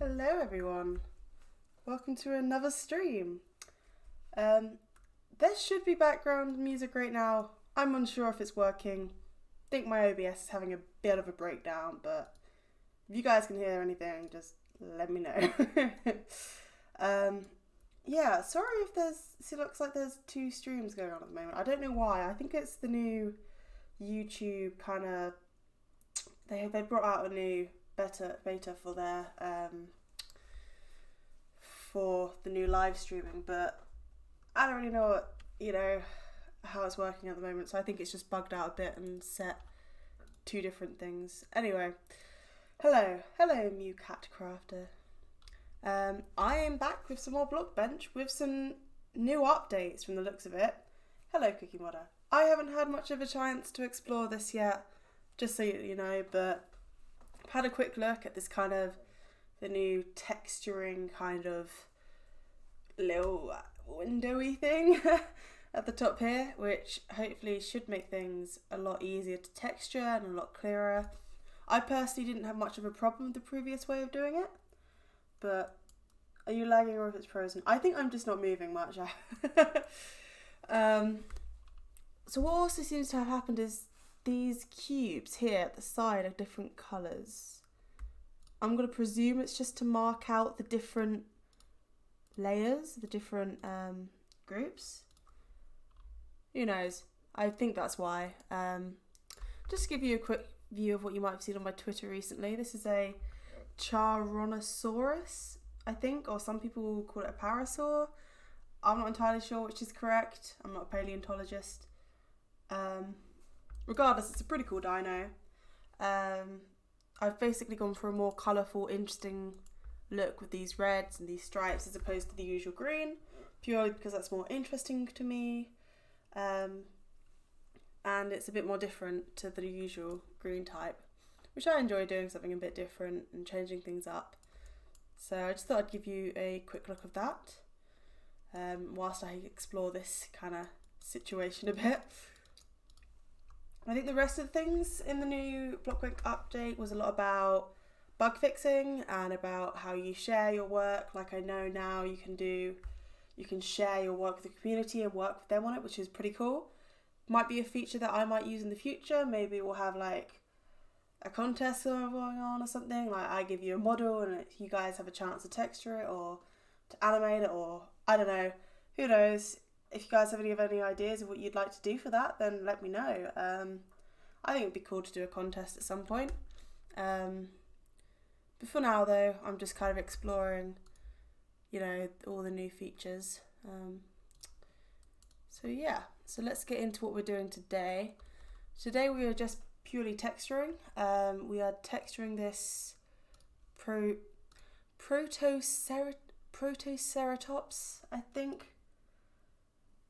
Hello everyone, welcome to another stream. There should be background music right now. I'm unsure if it's working. I think my OBS is having a bit of a breakdown, but if you guys can hear anything, just let me know. Yeah, sorry if it looks like there's two streams going on at the moment. I don't know why. I think it's the new YouTube kind of, they brought out a new beta for the new live streaming, but I don't really know how it's working at the moment, so I think it's just bugged out a bit and set two different things. Anyway, hello Mew Cat Crafter. I am back with some more Block Bench with some new updates from the looks of it. Hello Cookie Modder. I haven't had much of a chance to explore this yet, just so you know, but I've had a quick look at this kind of the new texturing kind of little windowy thing at the top here, which hopefully should make things a lot easier to texture and a lot clearer. I personally didn't have much of a problem with the previous way of doing it, but are you lagging or if it's frozen? I think I'm just not moving much. So what also seems to have happened is these cubes here at the side are different colours. I'm going to presume it's just to mark out the different layers, the different groups. Who knows? I think that's why. Just to give you a quick view of what you might have seen on my Twitter recently. This is a Charonosaurus, I think, or some people call it a parasaur. I'm not entirely sure which is correct. I'm not a paleontologist. Regardless, it's a pretty cool dino. I've basically gone for a more colourful, interesting look with these reds and these stripes as opposed to the usual green, purely because that's more interesting to me. And it's a bit more different to the usual green type, which I enjoy doing something a bit different and changing things up. So I just thought I'd give you a quick look of that whilst I explore this kind of situation a bit. I think the rest of the things in the new Blockwork update was a lot about bug fixing and about how you share your work. Like I know now you can share your work with the community and work with them on it, which is pretty cool. Might be a feature that I might use in the future. Maybe we'll have like a contest going on or something. Like I give you a model and you guys have a chance to texture it or to animate it, or I don't know. Who knows? If you guys have any ideas of what you'd like to do for that, then let me know. I think it'd be cool to do a contest at some point. But for now, though, I'm just kind of exploring, all the new features. So yeah, so let's get into what we're doing today. Today we are just purely texturing. We are texturing this Protoceratops, I think.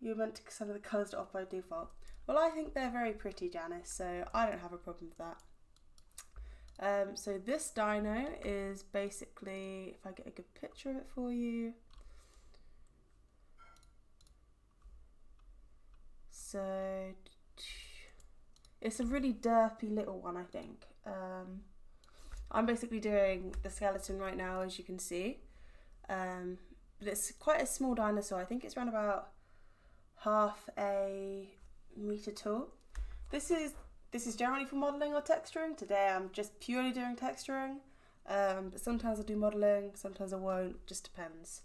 You're meant to set the colours off by default. Well, I think they're very pretty, Janice, so I don't have a problem with that. So this dino is basically, if I get a good picture of it for you. So it's a really derpy little one, I think. I'm basically doing the skeleton right now, as you can see. But it's quite a small dinosaur. I think it's around about half a meter tall. This is generally for modelling or texturing. Today I'm just purely doing texturing, but sometimes I'll do modelling, sometimes I won't, just depends.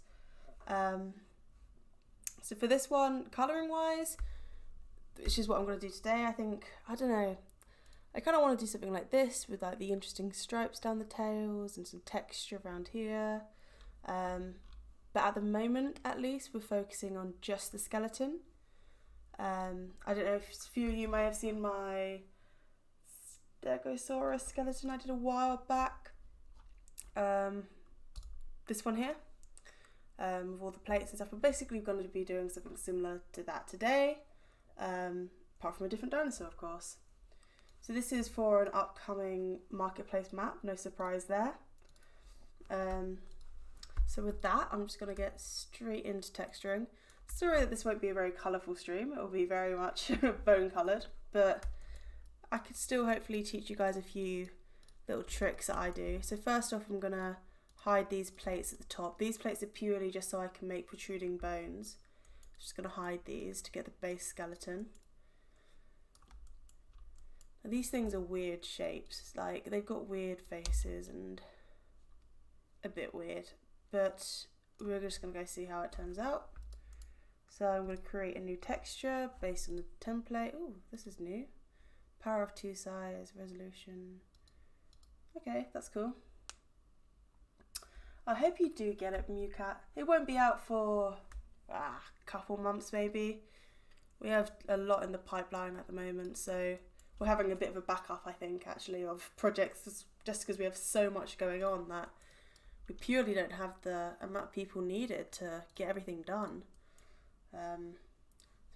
So for this one, colouring wise, which is what I'm going to do today, I don't know, I kind of want to do something like this with like the interesting stripes down the tails and some texture around here. But at the moment, at least, we're focusing on just the skeleton. I don't know if a few of you may have seen my Stegosaurus skeleton I did a while back. This one here, with all the plates and stuff. We're basically going to be doing something similar to that today, apart from a different dinosaur, of course. So this is for an upcoming marketplace map, no surprise there. So with that, I'm just going to get straight into texturing. Sorry that this won't be a very colourful stream, it will be very much bone coloured, but I could still hopefully teach you guys a few little tricks that I do. So first off, I'm going to hide these plates at the top. These plates are purely just so I can make protruding bones. Just going to hide these to get the base skeleton. Now, these things are weird shapes, like they've got weird faces and a bit weird, but we're just going to go see how it turns out. So I'm going to create a new texture based on the template. Oh, this is new. Power of 2 size, resolution. Okay, that's cool. I hope you do get it, Mewcat. It won't be out for a couple months maybe. We have a lot in the pipeline at the moment, so we're having a bit of a backup, I think, actually, of projects just because we have so much going on that we purely don't have the amount of people needed to get everything done. So I'm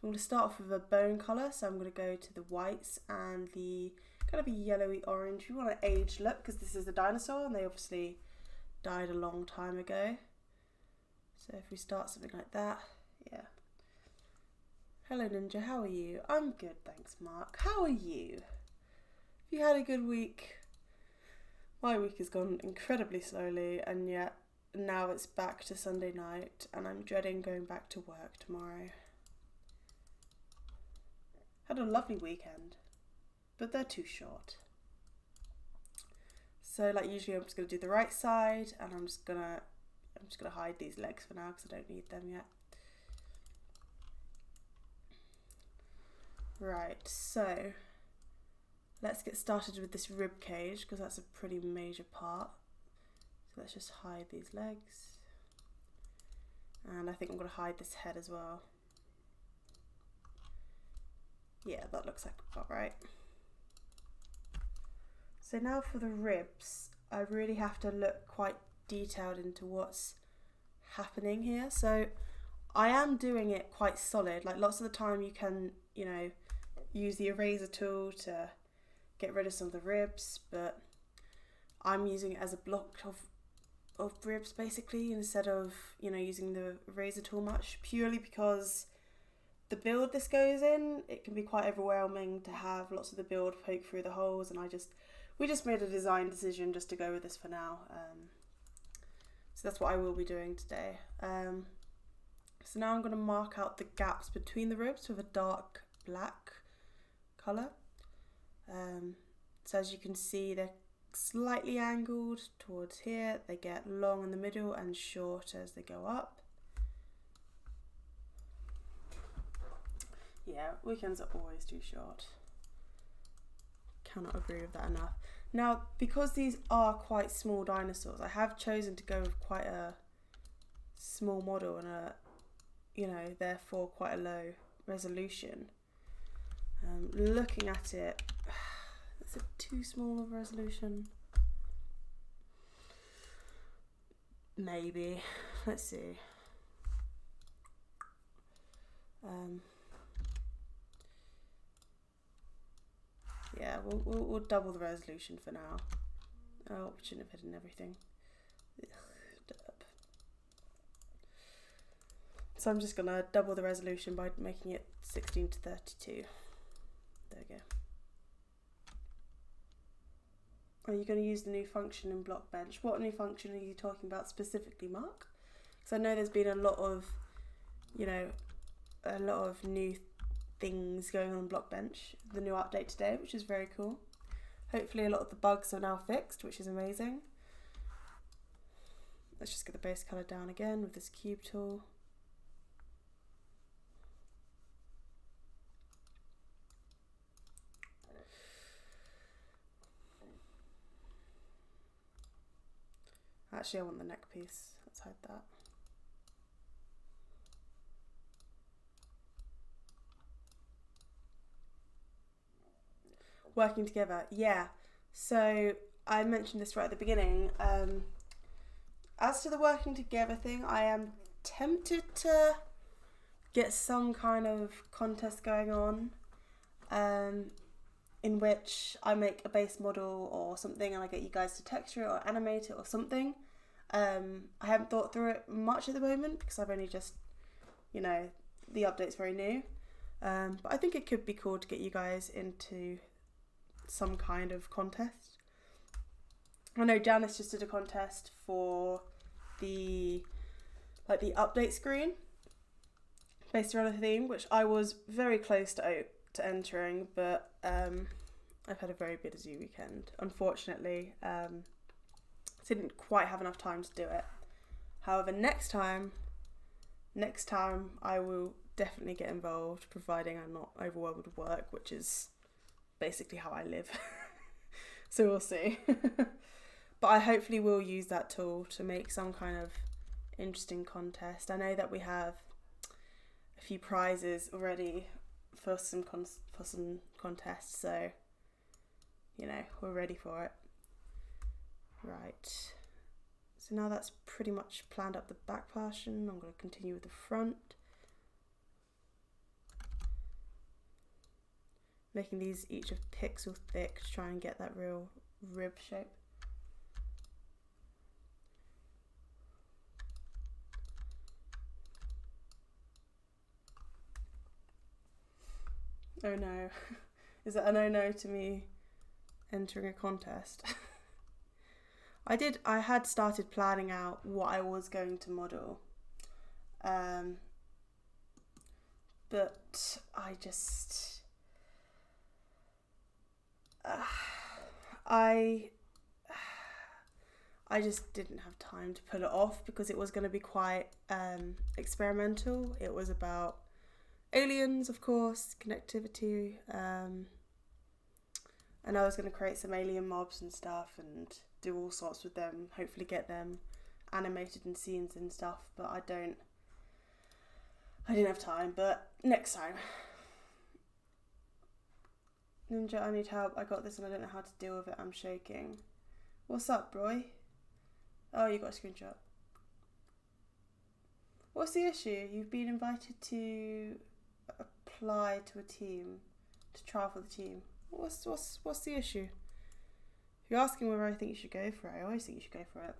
going to start off with a bone colour, so I'm going to go to the whites and the kind of a yellowy orange. We want an aged look because this is the dinosaur and they obviously died a long time ago. So if we start something like that, yeah. Hello Ninja, how are you? I'm good, thanks Mark. How are you? Have you had a good week? My week has gone incredibly slowly, and yet now it's back to Sunday night and I'm dreading going back to work tomorrow. Had a lovely weekend, but they're too short. So like usually I'm just going to do the right side, and I'm just gonna hide these legs for now because I don't need them yet. Right, so let's get started with this rib cage because that's a pretty major part. So let's just hide these legs. And I think I'm going to hide this head as well. Yeah, that looks like about right. So now for the ribs, I really have to look quite detailed into what's happening here. So I am doing it quite solid. Like lots of the time you can, you know, use the eraser tool to get rid of some of the ribs, but I'm using it as a block of ribs basically instead of, you know, using the eraser tool much, purely because the build this goes in, it can be quite overwhelming to have lots of the build poke through the holes, and we just made a design decision just to go with this for now. So that's what I will be doing today. So now I'm going to mark out the gaps between the ribs with a dark black colour. So as you can see, they're slightly angled towards here. They get long in the middle and short as they go up. Yeah, weekends are always too short. Cannot agree with that enough. Now, because these are quite small dinosaurs, I have chosen to go with quite a small model and a, you know, therefore quite a low resolution. Looking at it, is it too small of a resolution? Maybe. Let's see. Yeah, we'll double the resolution for now. Oh, shouldn't have hidden everything. So I'm just gonna double the resolution by making it 16 to 32. There we go. Are you going to use the new function in Blockbench? What new function are you talking about specifically, Mark? Because I know there's been a lot of, you know, a lot of new things going on Blockbench. The new update today, which is very cool. Hopefully a lot of the bugs are now fixed, which is amazing. Let's just get the base colour down again with this cube tool. Actually, I want the neck piece. Let's hide that. Working together, yeah. So I mentioned this right at the beginning. As to the working together thing, I am tempted to get some kind of contest going on, in which I make a base model or something and I get you guys to texture it or animate it or something. I haven't thought through it much at the moment because I've only just, you know, the update's very new. But I think it could be cool to get you guys into some kind of contest. I know Janice just did a contest for the update screen based around a theme, which I was very close to entering, but I've had a very busy weekend. Unfortunately, didn't quite have enough time to do it. However, next time I will definitely get involved, providing I'm not overwhelmed with work, which is basically how I live. So we'll see. But I hopefully will use that tool to make some kind of interesting contest. I know that we have a few prizes already for some contests, so you know, we're ready for it. Right. So now that's pretty much planned up the back portion. I'm going to continue with the front. Making these each a pixel thick to try and get that real rib shape. Oh no. Is that an oh no to me entering a contest? I had started planning out what I was going to model. But I just... I just didn't have time to pull it off because it was going to be quite experimental. It was about aliens, of course, connectivity, and I was going to create some alien mobs and stuff and do all sorts with them, hopefully get them animated in scenes and stuff, but I didn't have time, but next time. Ninja, I need help. I got this and I don't know how to deal with it. I'm shaking. What's up, bro? Oh, you got a screenshot. What's the issue? You've been invited to apply to a team, to trial for the team. What's the issue? If you're asking whether I think you should go for it, I always think you should go for it.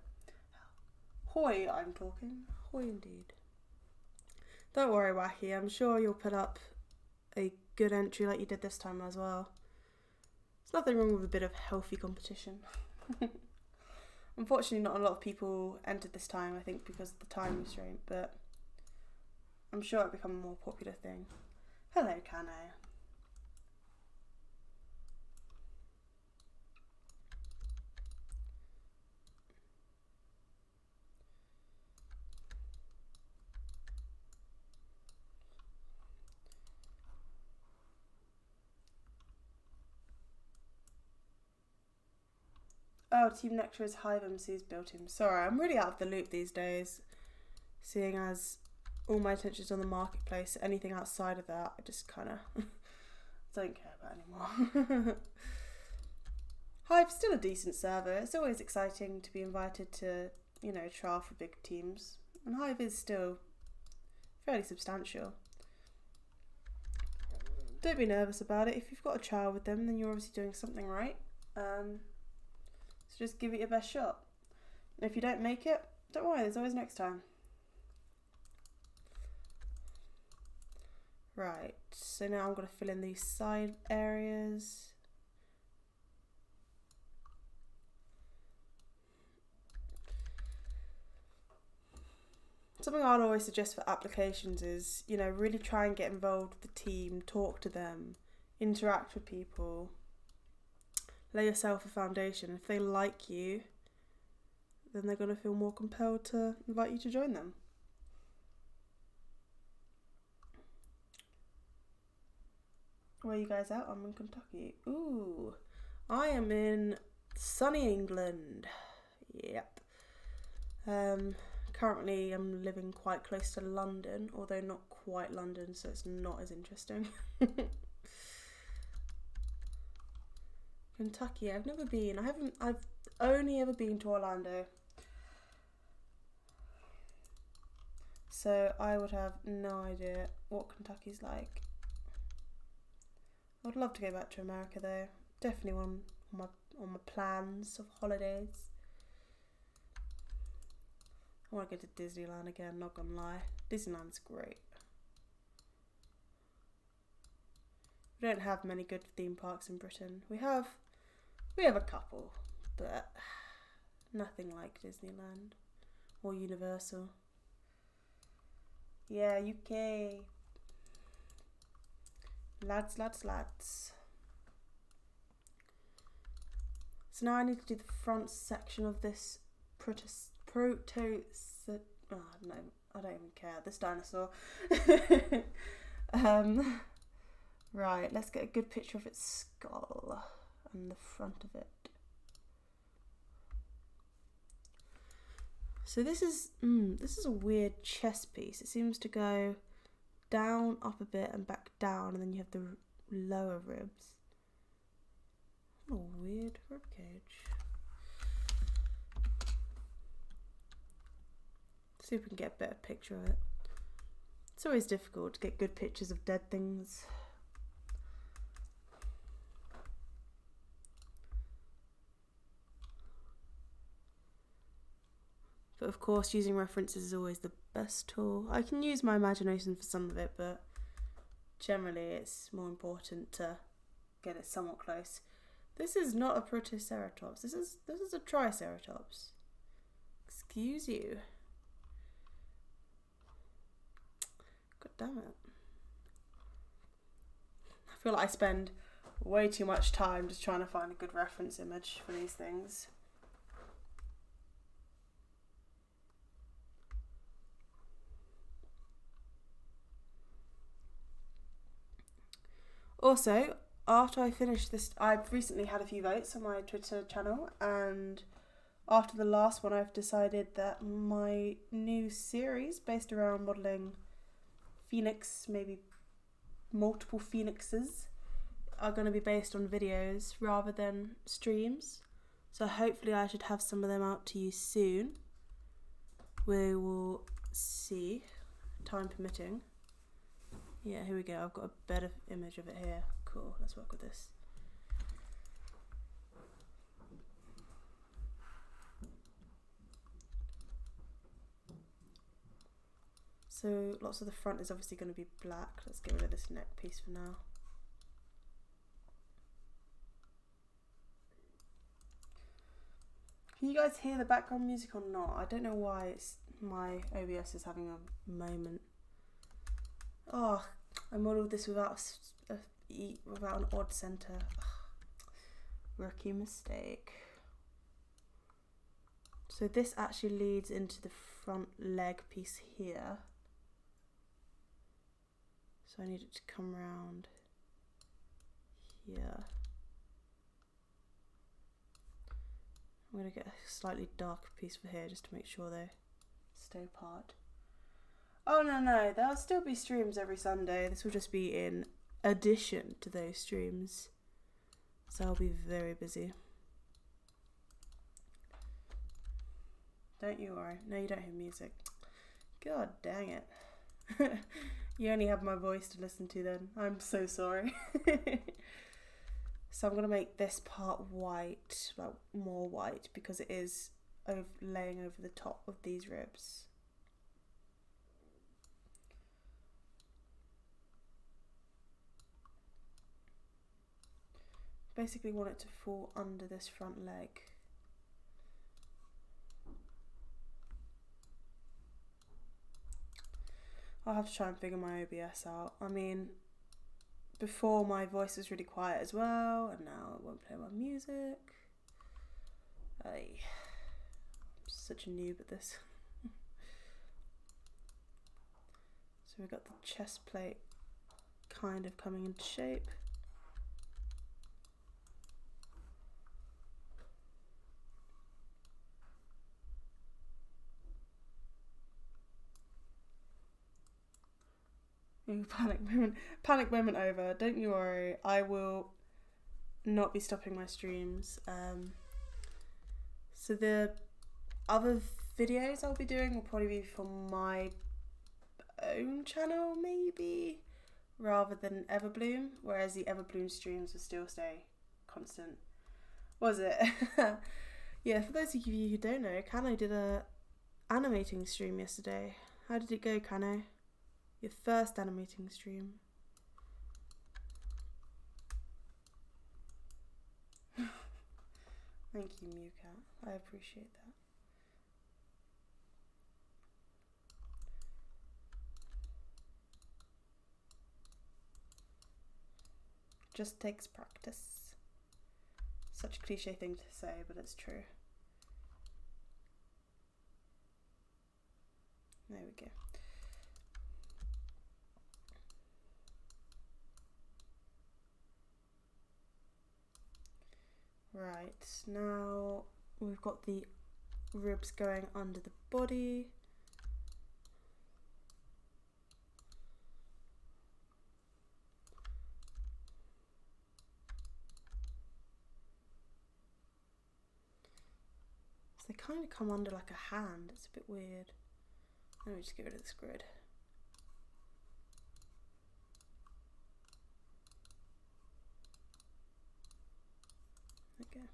Hoy, I'm talking. Hoy indeed. Don't worry, Wacky. I'm sure you'll put up a good entry like you did this time as well. There's nothing wrong with a bit of healthy competition. Unfortunately, not a lot of people entered this time, I think, because of the time restraint, but I'm sure it'll become a more popular thing. Hello, Kano. Oh, Team Nectar is Hive MC's built him. Sorry, I'm really out of the loop these days, seeing as all my attention's on the marketplace. Anything outside of that, I just kind of don't care about anymore. Hive's still a decent server. It's always exciting to be invited to, you know, trial for big teams. And Hive is still fairly substantial. Don't be nervous about it. If you've got a trial with them, then you're obviously doing something right. So just give it your best shot. And if you don't make it, don't worry, there's always next time. Right, so now I'm going to fill in these side areas. Something I'd always suggest for applications is, you know, really try and get involved with the team, talk to them, interact with people. Lay yourself a foundation. If they like you, then they're going to feel more compelled to invite you to join them. Where are you guys at? I'm in Kentucky. Ooh, I am in sunny England. Yep. Currently I'm living quite close to London, although not quite London, so it's not as interesting. Kentucky, I've never been. I've only ever been to Orlando. So I would have no idea what Kentucky's like. I would love to go back to America though. Definitely one on my plans of holidays. I want to go to Disneyland again, not gonna lie. Disneyland's great. We don't have many good theme parks in Britain. We have a couple, but Nothing like Disneyland or Universal. Yeah, UK. Lads. So now I need to do the front section of this oh no, I don't even care. This dinosaur. Right, let's get a good picture of its skull and the front of it. So this is a weird chest piece. It seems to go down, up a bit, and back down, and then you have the lower ribs. What a weird rib cage. See if we can get a better picture of it. It's always difficult to get good pictures of dead things. But of course, using references is always the best tool. I can use my imagination for some of it, but generally it's more important to get it somewhat close. This is not a Protoceratops. This is a Triceratops. Excuse you. God damn it. I feel like I spend way too much time just trying to find a good reference image for these things. Also, after I finish this, I've recently had a few votes on my Twitter channel, and after the last one I've decided that my new series based around modelling phoenix, maybe multiple phoenixes, are going to be based on videos rather than streams. So hopefully I should have some of them out to you soon. We will see, time permitting. Yeah, here we go. I've got a better image of it here. Cool, let's work with this. So lots of the front is obviously going to be black. Let's get rid of this neck piece for now. Can you guys hear the background music or not? I don't know why my OBS is having a moment. Oh, I modelled this without an odd centre. Rookie mistake. So this actually leads into the front leg piece here. So I need it to come around here. I'm going to get a slightly darker piece for here just to make sure they stay apart. Oh no, there'll still be streams every Sunday. This will just be in addition to those streams. So I'll be very busy. Don't you worry. No, you don't hear music. God dang it. You only have my voice to listen to then. I'm so sorry. So I'm going to make this part white, like more white, because it is laying over the top of these ribs. Basically want it to fall under this front leg. I'll have to try and figure my OBS out. I mean, before my voice was really quiet as well, and now it won't play my music. I'm such a noob at this. So we've got the chest plate kind of coming into shape. Ooh, panic moment over. Don't you worry, I will not be stopping my streams. So the other videos I'll be doing will probably be from my own channel, maybe, rather than Everbloom, whereas the Everbloom streams will still stay constant. Was it? Yeah, for those of you who don't know, Kano did a animating stream yesterday. How did it go, Kano? Your first animating stream. Thank you, Mewcat. I appreciate that. Just takes practice. Such a cliche thing to say, but it's true. There we go. Right, now we've got the ribs going under the body. So they kind of come under like a hand. It's a bit weird. Let me just get rid of this grid. Okay.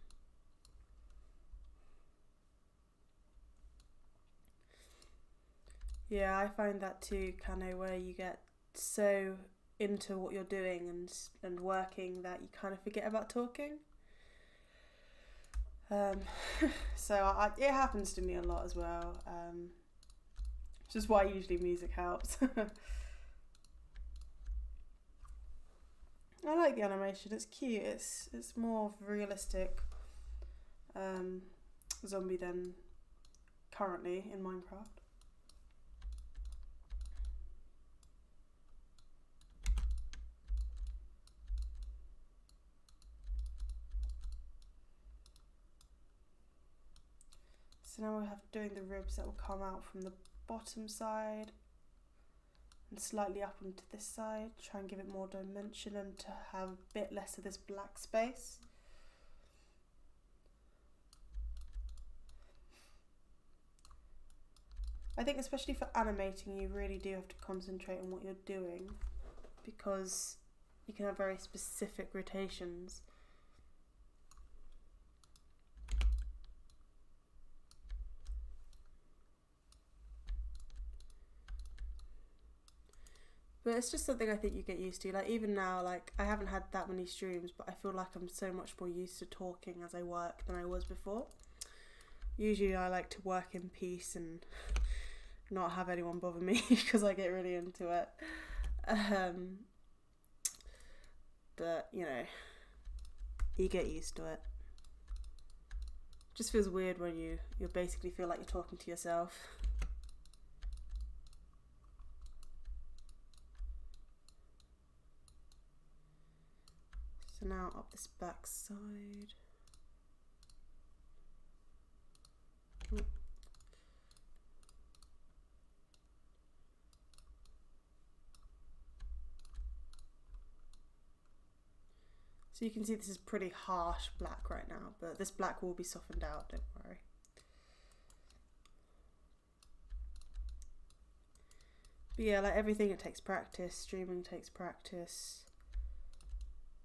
Yeah, I find that too, kind of where you get so into what you're doing and working that you kind of forget about talking. So it happens to me a lot as well. Which is why usually music helps. I like the animation. It's cute. It's more realistic zombie than currently in Minecraft. So now we have doing the ribs that will come out from the bottom side and slightly up onto this side. Try and give it more dimension and to have a bit less of this black space. I think especially for animating, you really do have to concentrate on what you're doing because you can have very specific rotations. But it's just something I think you get used to. Like even now, like I haven't had that many streams, but I feel like I'm so much more used to talking as I work than I was before. Usually I like to work in peace and not have anyone bother me because I get really into it. But you know, you get used to it. Just feels weird when you basically feel like you're talking to yourself. So now up this back side. So you can see this is pretty harsh black right now, but this black will be softened out, don't worry. But yeah, like everything, it takes practice. Streaming takes practice.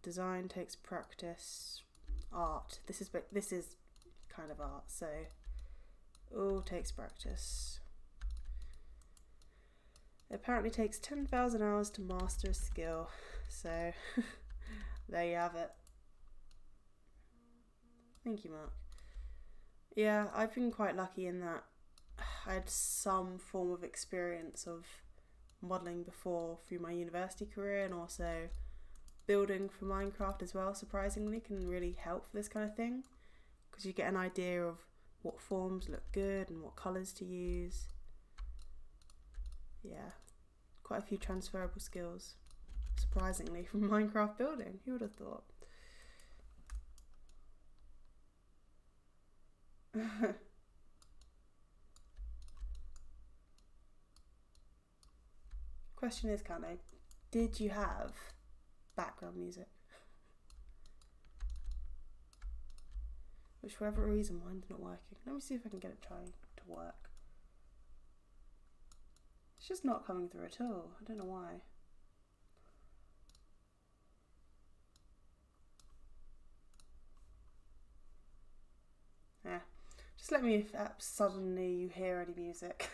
Design takes practice. Art. This is kind of art, so all takes practice. It apparently takes 10,000 hours to master a skill, so there you have it. Thank you, Mark. Yeah, I've been quite lucky in that I had some form of experience of modelling before through my university career, and also building for Minecraft as well, surprisingly, can really help for this kind of thing because you get an idea of what forms look good and what colours to use. Yeah, quite a few transferable skills, surprisingly, from Minecraft building. Who would have thought? Question is, Kano, did you have background music? Which, for whatever reason, mine's not working. Let me see if I can get it trying to work. It's just not coming through at all. I don't know why. Yeah. Just let me if suddenly you hear any music.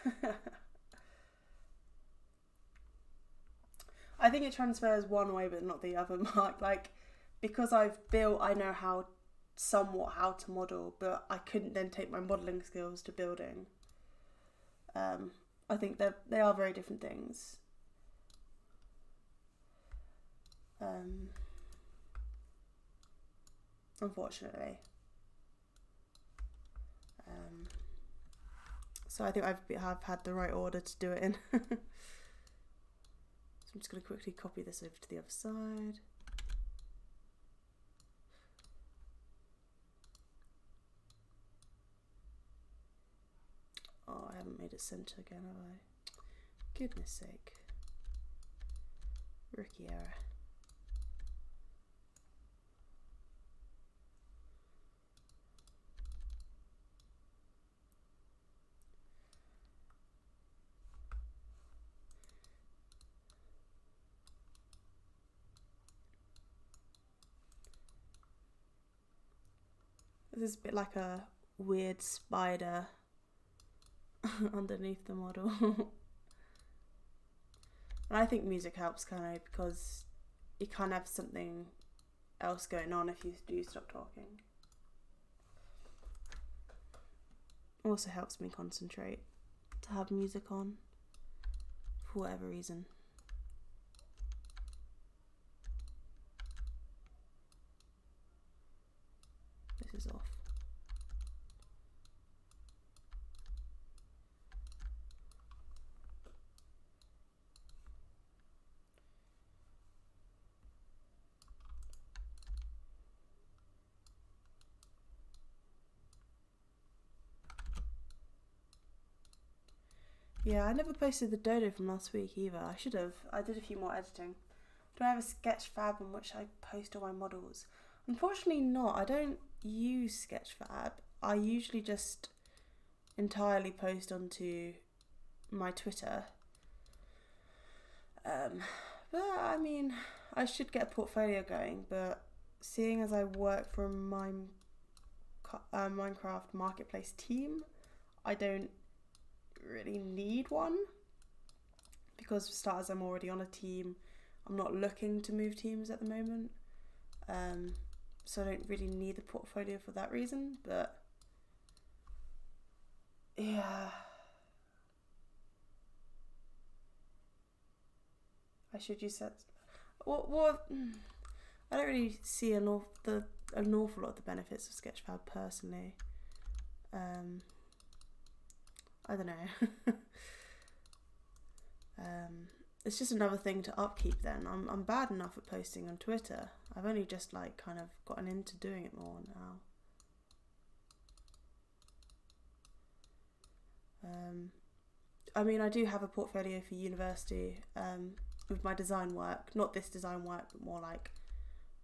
I think it transfers one way but not the other, Mark. Like, because I've built, I know how somewhat how to model, but I couldn't then take my modelling skills to building. I think they are very different things. Unfortunately. So I think I've had the right order to do it in. So I'm just going to quickly copy this over to the other side. Oh, I haven't made it center again, have I? Goodness sake. Rookie error. This is a bit like a weird spider underneath the model. And I think music helps kind of because you kind of have something else going on if you do stop talking. Also helps me concentrate to have music on for whatever reason. This is off. Yeah, I never posted the dodo from last week either. I should have. I did a few more editing. Do I have a Sketchfab on which I post all my models? Unfortunately not. I don't use Sketchfab. I usually just entirely post onto my Twitter. But I mean, I should get a portfolio going, but seeing as I work for a Minecraft marketplace team, I don't really need one because for starters I'm already on a team. I'm not looking to move teams at the moment, so I don't really need the portfolio for that reason. But yeah, I should use that. What I don't really see an awful lot of the benefits of Sketchfab personally. I don't know. It's just another thing to upkeep then. I'm bad enough at posting on Twitter. I've only just like kind of gotten into doing it more now. I mean, I do have a portfolio for university with my design work. Not this design work, but more like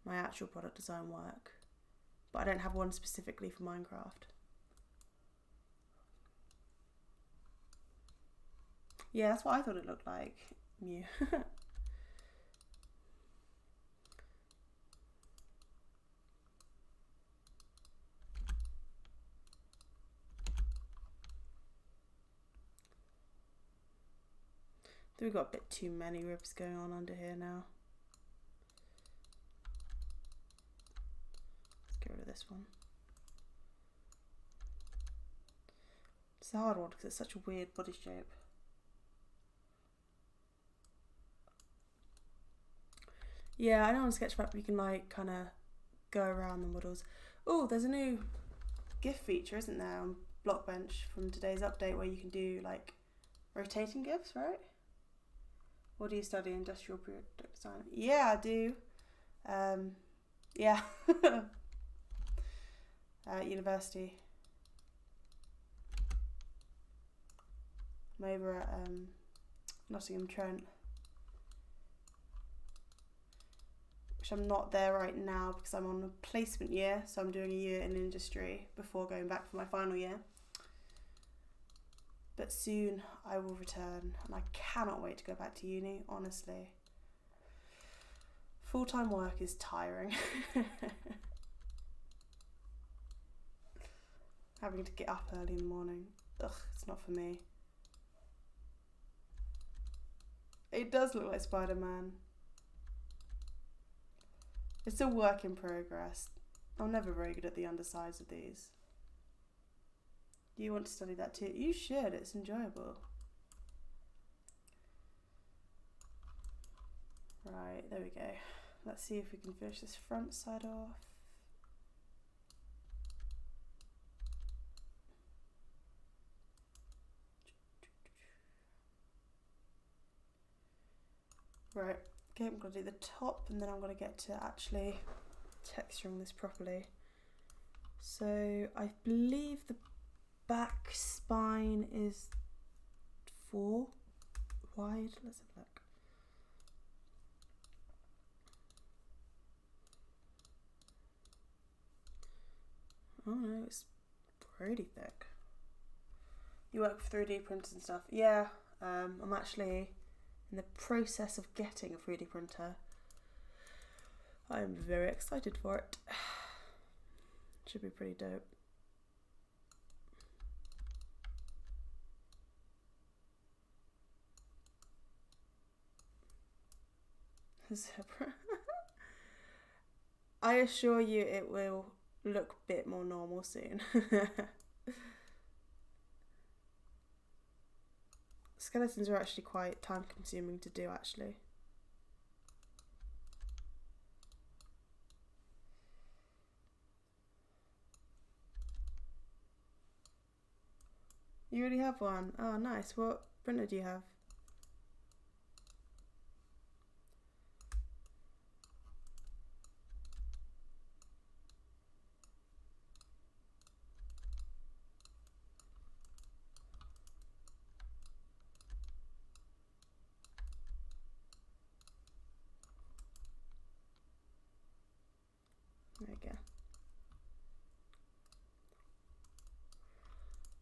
my actual product design work. But I don't have one specifically for Minecraft. Yeah, that's what I thought it looked like. Mew. We've got a bit too many ribs going on under here now. Let's get rid of this one. It's a hard one because it's such a weird body shape. Yeah, I know on Sketchfab you can like kind of go around the models. Oh, there's a new GIF feature, isn't there, on Blockbench from today's update where you can do like rotating GIFs, right? What do you study? Industrial product design? Yeah, I do. Yeah. University. I'm over at Nottingham Trent. Which I'm not there right now because I'm on a placement year, so I'm doing a year in industry before going back for my final year. But soon I will return and I cannot wait to go back to uni, honestly. Full-time work is tiring. Having to get up early in the morning. Ugh, it's not for me. It does look like Spider-Man. It's a work in progress. I'm never very good at the undersides of these. You want to study that too? You should, it's enjoyable. Right, there we go. Let's see if we can finish this front side off. Right, okay, I'm going to do the top and then I'm going to get to actually texturing this properly. So I believe the back spine is 4 wide. Let's have a look. Oh no, it's pretty thick. You work with 3D printers and stuff? Yeah, I'm actually in the process of getting a 3D printer. I'm very excited for it. Should be pretty dope. Zebra. I assure you it will look a bit more normal soon. Skeletons are actually quite time consuming to do actually. You already have one? Oh nice. What printer do you have? There we go.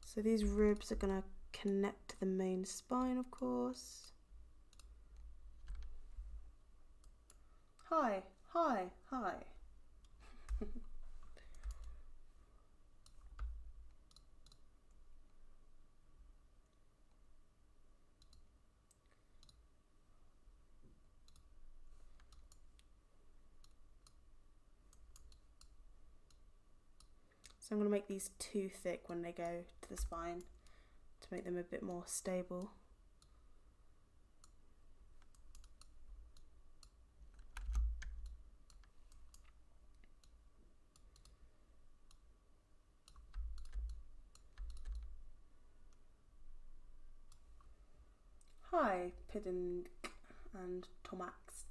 So these ribs are gonna connect to the main spine, of course. Hi, hi, hi. So I'm going to make these too thick when they go to the spine to make them a bit more stable. Hi, Pidden and Tomax.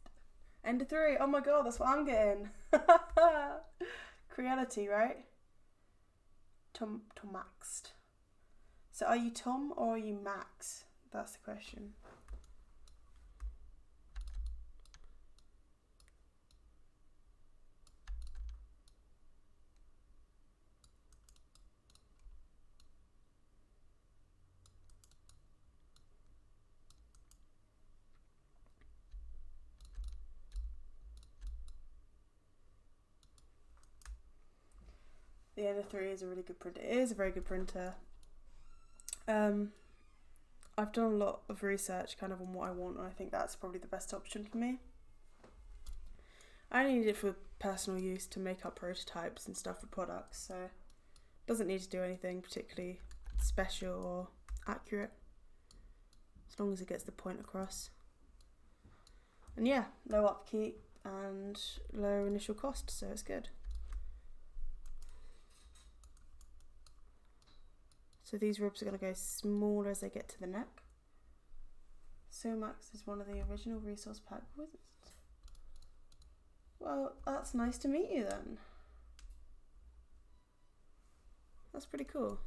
End of 3. Oh my god, that's what I'm getting. Creality, right? Tomaxed. So are you Tom or are you Max? That's the question. The Ender 3 is a really good printer. It is a very good printer. I've done a lot of research kind of on what I want, and I think that's probably the best option for me. I only need it for personal use to make up prototypes and stuff for products, so it doesn't need to do anything particularly special or accurate, as long as it gets the point across. And yeah, low upkeep and low initial cost, so it's good. So these ribs are going to go smaller as they get to the neck. Somax is one of the original resource pack wizards. Well, that's nice to meet you then. That's pretty cool.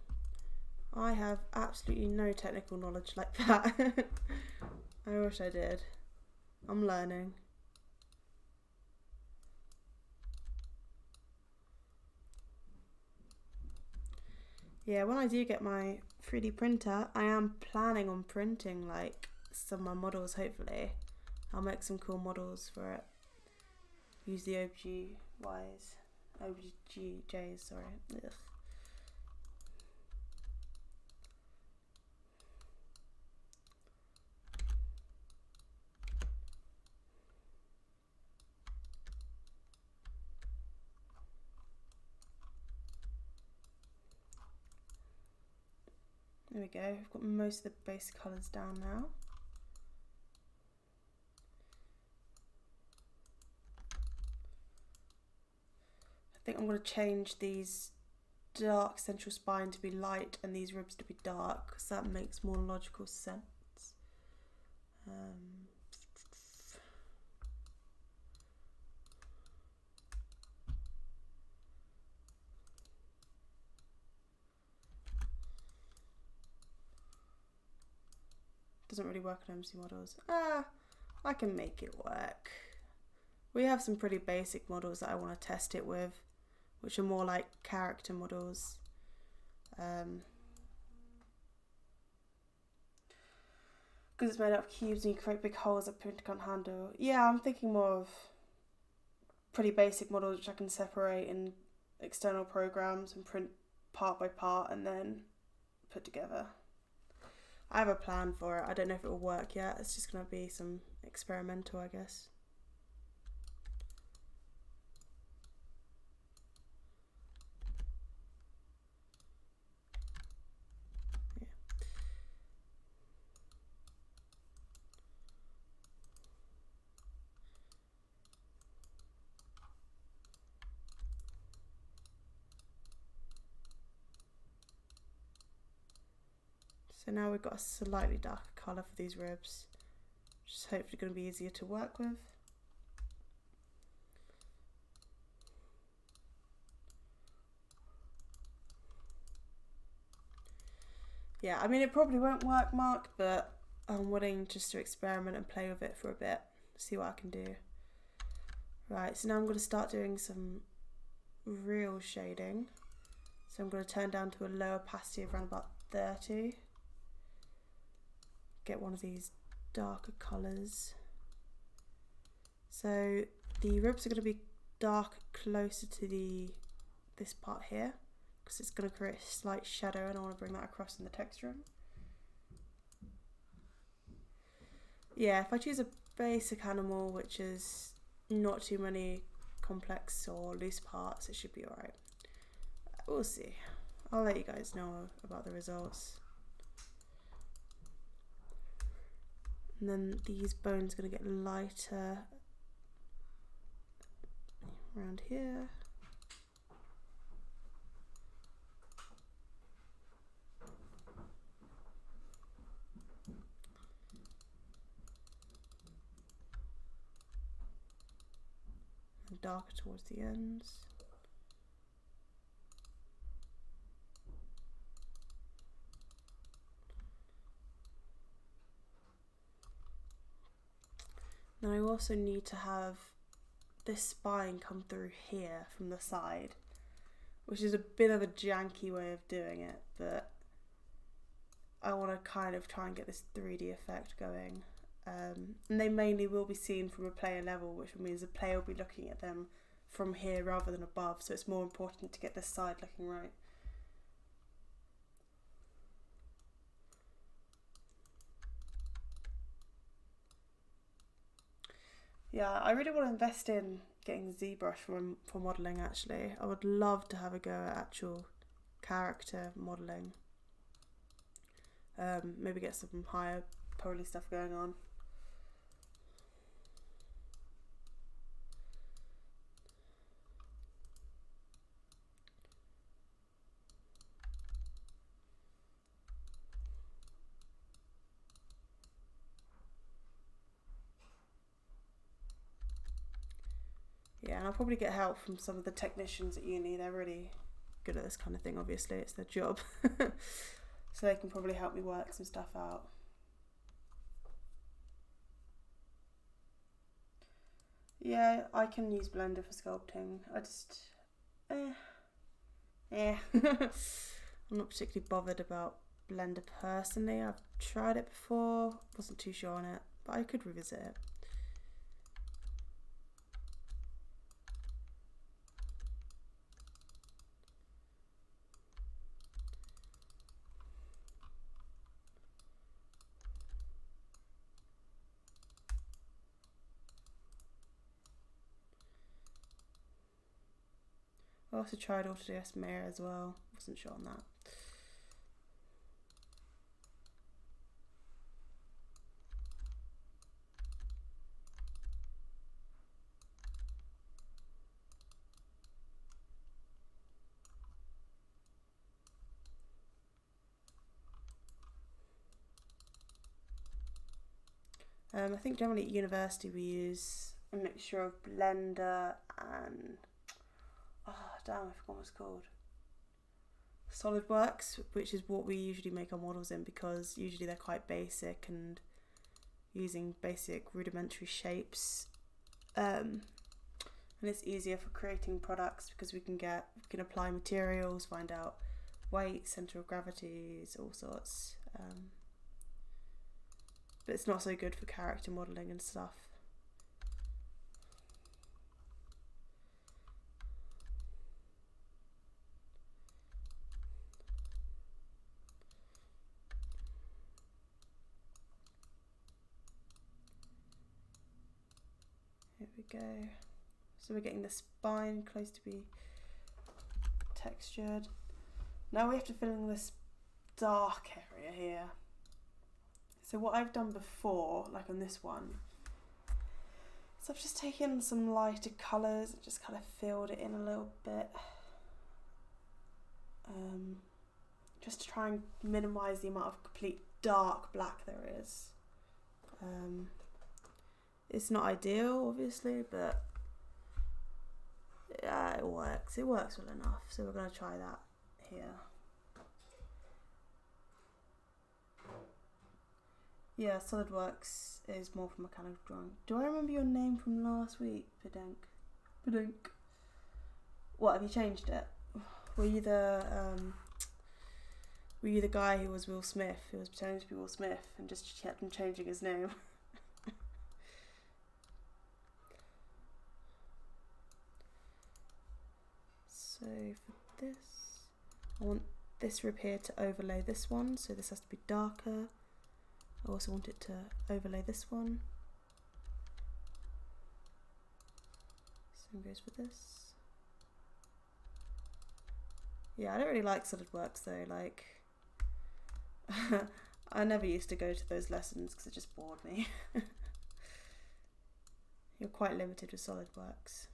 I have absolutely no technical knowledge like that. I wish I did. I'm learning. Yeah, when I do get my 3D printer, I am planning on printing like some of my models, hopefully. I'll make some cool models for it. Use the OBGJs, sorry. Ugh. There we go. I've got most of the base colours down now. I think I'm going to change these dark central spine to be light and these ribs to be dark, because that makes more logical sense. Doesn't really work on MC models. I can make it work. We have some pretty basic models that I want to test it with, which are more like character models. Because it's made up of cubes and you create big holes that print can't handle. Yeah, I'm thinking more of pretty basic models which I can separate in external programs and print part by part and then put together. I have a plan for it. I don't know if it will work yet. It's just going to be some experimental, I guess. So now we've got a slightly darker colour for these ribs, which is hopefully going to be easier to work with. Yeah, I mean it probably won't work, Mark, but I'm willing just to experiment and play with it for a bit, see what I can do. Right, so now I'm going to start doing some real shading. So I'm going to turn down to a low opacity of around about 30. Get one of these darker colours. So the ribs are going to be dark closer to this part here, because it's going to create a slight shadow and I want to bring that across in the texture. Yeah, if I choose a basic animal which is not too many complex or loose parts, it should be alright. We'll see. I'll let you guys know about the results. And then these bones are going to get lighter around here. And darker towards the ends. Now I also need to have this spine come through here from the side, which is a bit of a janky way of doing it, but I want to kind of try and get this 3D effect going. And they mainly will be seen from a player level, which means the player will be looking at them from here rather than above, so it's more important to get this side looking right. Yeah, I really want to invest in getting ZBrush for modelling actually. I would love to have a go at actual character modelling. Maybe get some higher poly stuff going on. Yeah, and I'll probably get help from some of the technicians at uni. They're really good at this kind of thing, obviously. It's their job. So they can probably help me work some stuff out. Yeah, I can use Blender for sculpting. I just... I'm not particularly bothered about Blender personally. I've tried it before, wasn't too sure on it, but I could revisit it. I also tried Autodesk Mayor as well, wasn't sure on that. I think generally at university we use a mixture of Blender and I forgot what it's called. SolidWorks, which is what we usually make our models in because usually they're quite basic and using basic rudimentary shapes. And it's easier for creating products because we can apply materials, find out weight, center of gravities, all sorts. But it's not so good for character modelling and stuff. Here we go. So we're getting the spine close to be textured. Now we have to fill in this dark area here. So what I've done before, like on this one, is I've just taken some lighter colours and just kind of filled it in a little bit. Just to try and minimise the amount of complete dark black there is. It's not ideal, obviously, but yeah, it works. It works well enough, so we're going to try that here. Yeah, SolidWorks is more for mechanical drawing. Do I remember your name from last week, Pedunk? What, have you changed it? Were you the guy who was Will Smith, who was pretending to be Will Smith and just kept on changing his name? So for this, I want this rib here to overlay this one, so this has to be darker. I also want it to overlay this one. Same goes for this. Yeah, I don't really like SolidWorks though, like I never used to go to those lessons because it just bored me. You're quite limited with SolidWorks.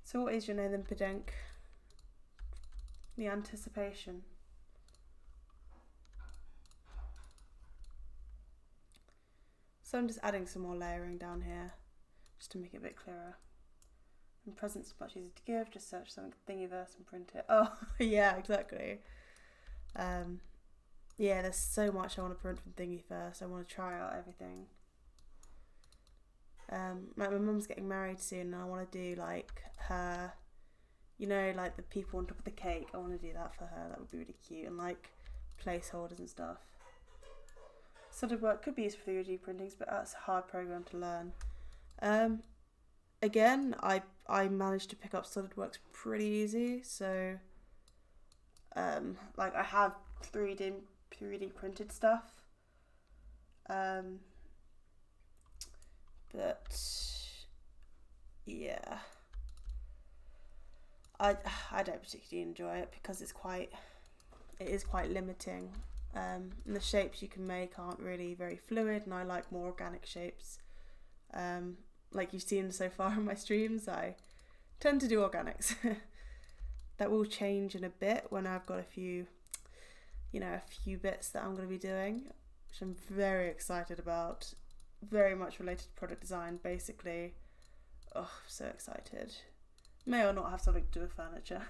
So what is your name then, Pedunk? The anticipation. So I'm just adding some more layering down here, just to make it a bit clearer. And presents much easier to give, just search something Thingiverse and print it. Oh, yeah, exactly. Yeah, there's so much I want to print from Thingiverse. I want to try out everything. Like my mum's getting married soon and I want to do like her, you know, like the people on top of the cake. I want to do that for her. That would be really cute, and like placeholders and stuff. SolidWorks could be used for 3D printings, but that's a hard program to learn. Again, I managed to pick up SolidWorks pretty easy, so like I have 3D printed stuff. But yeah, I don't particularly enjoy it because it is quite limiting. And the shapes you can make aren't really very fluid, and I like more organic shapes. Like you've seen so far in my streams, I tend to do organics. That will change in a bit when I've got a few bits that I'm going to be doing, which I'm very excited about. Very much related to product design, basically. Oh, I'm so excited. May or not have something to do with furniture.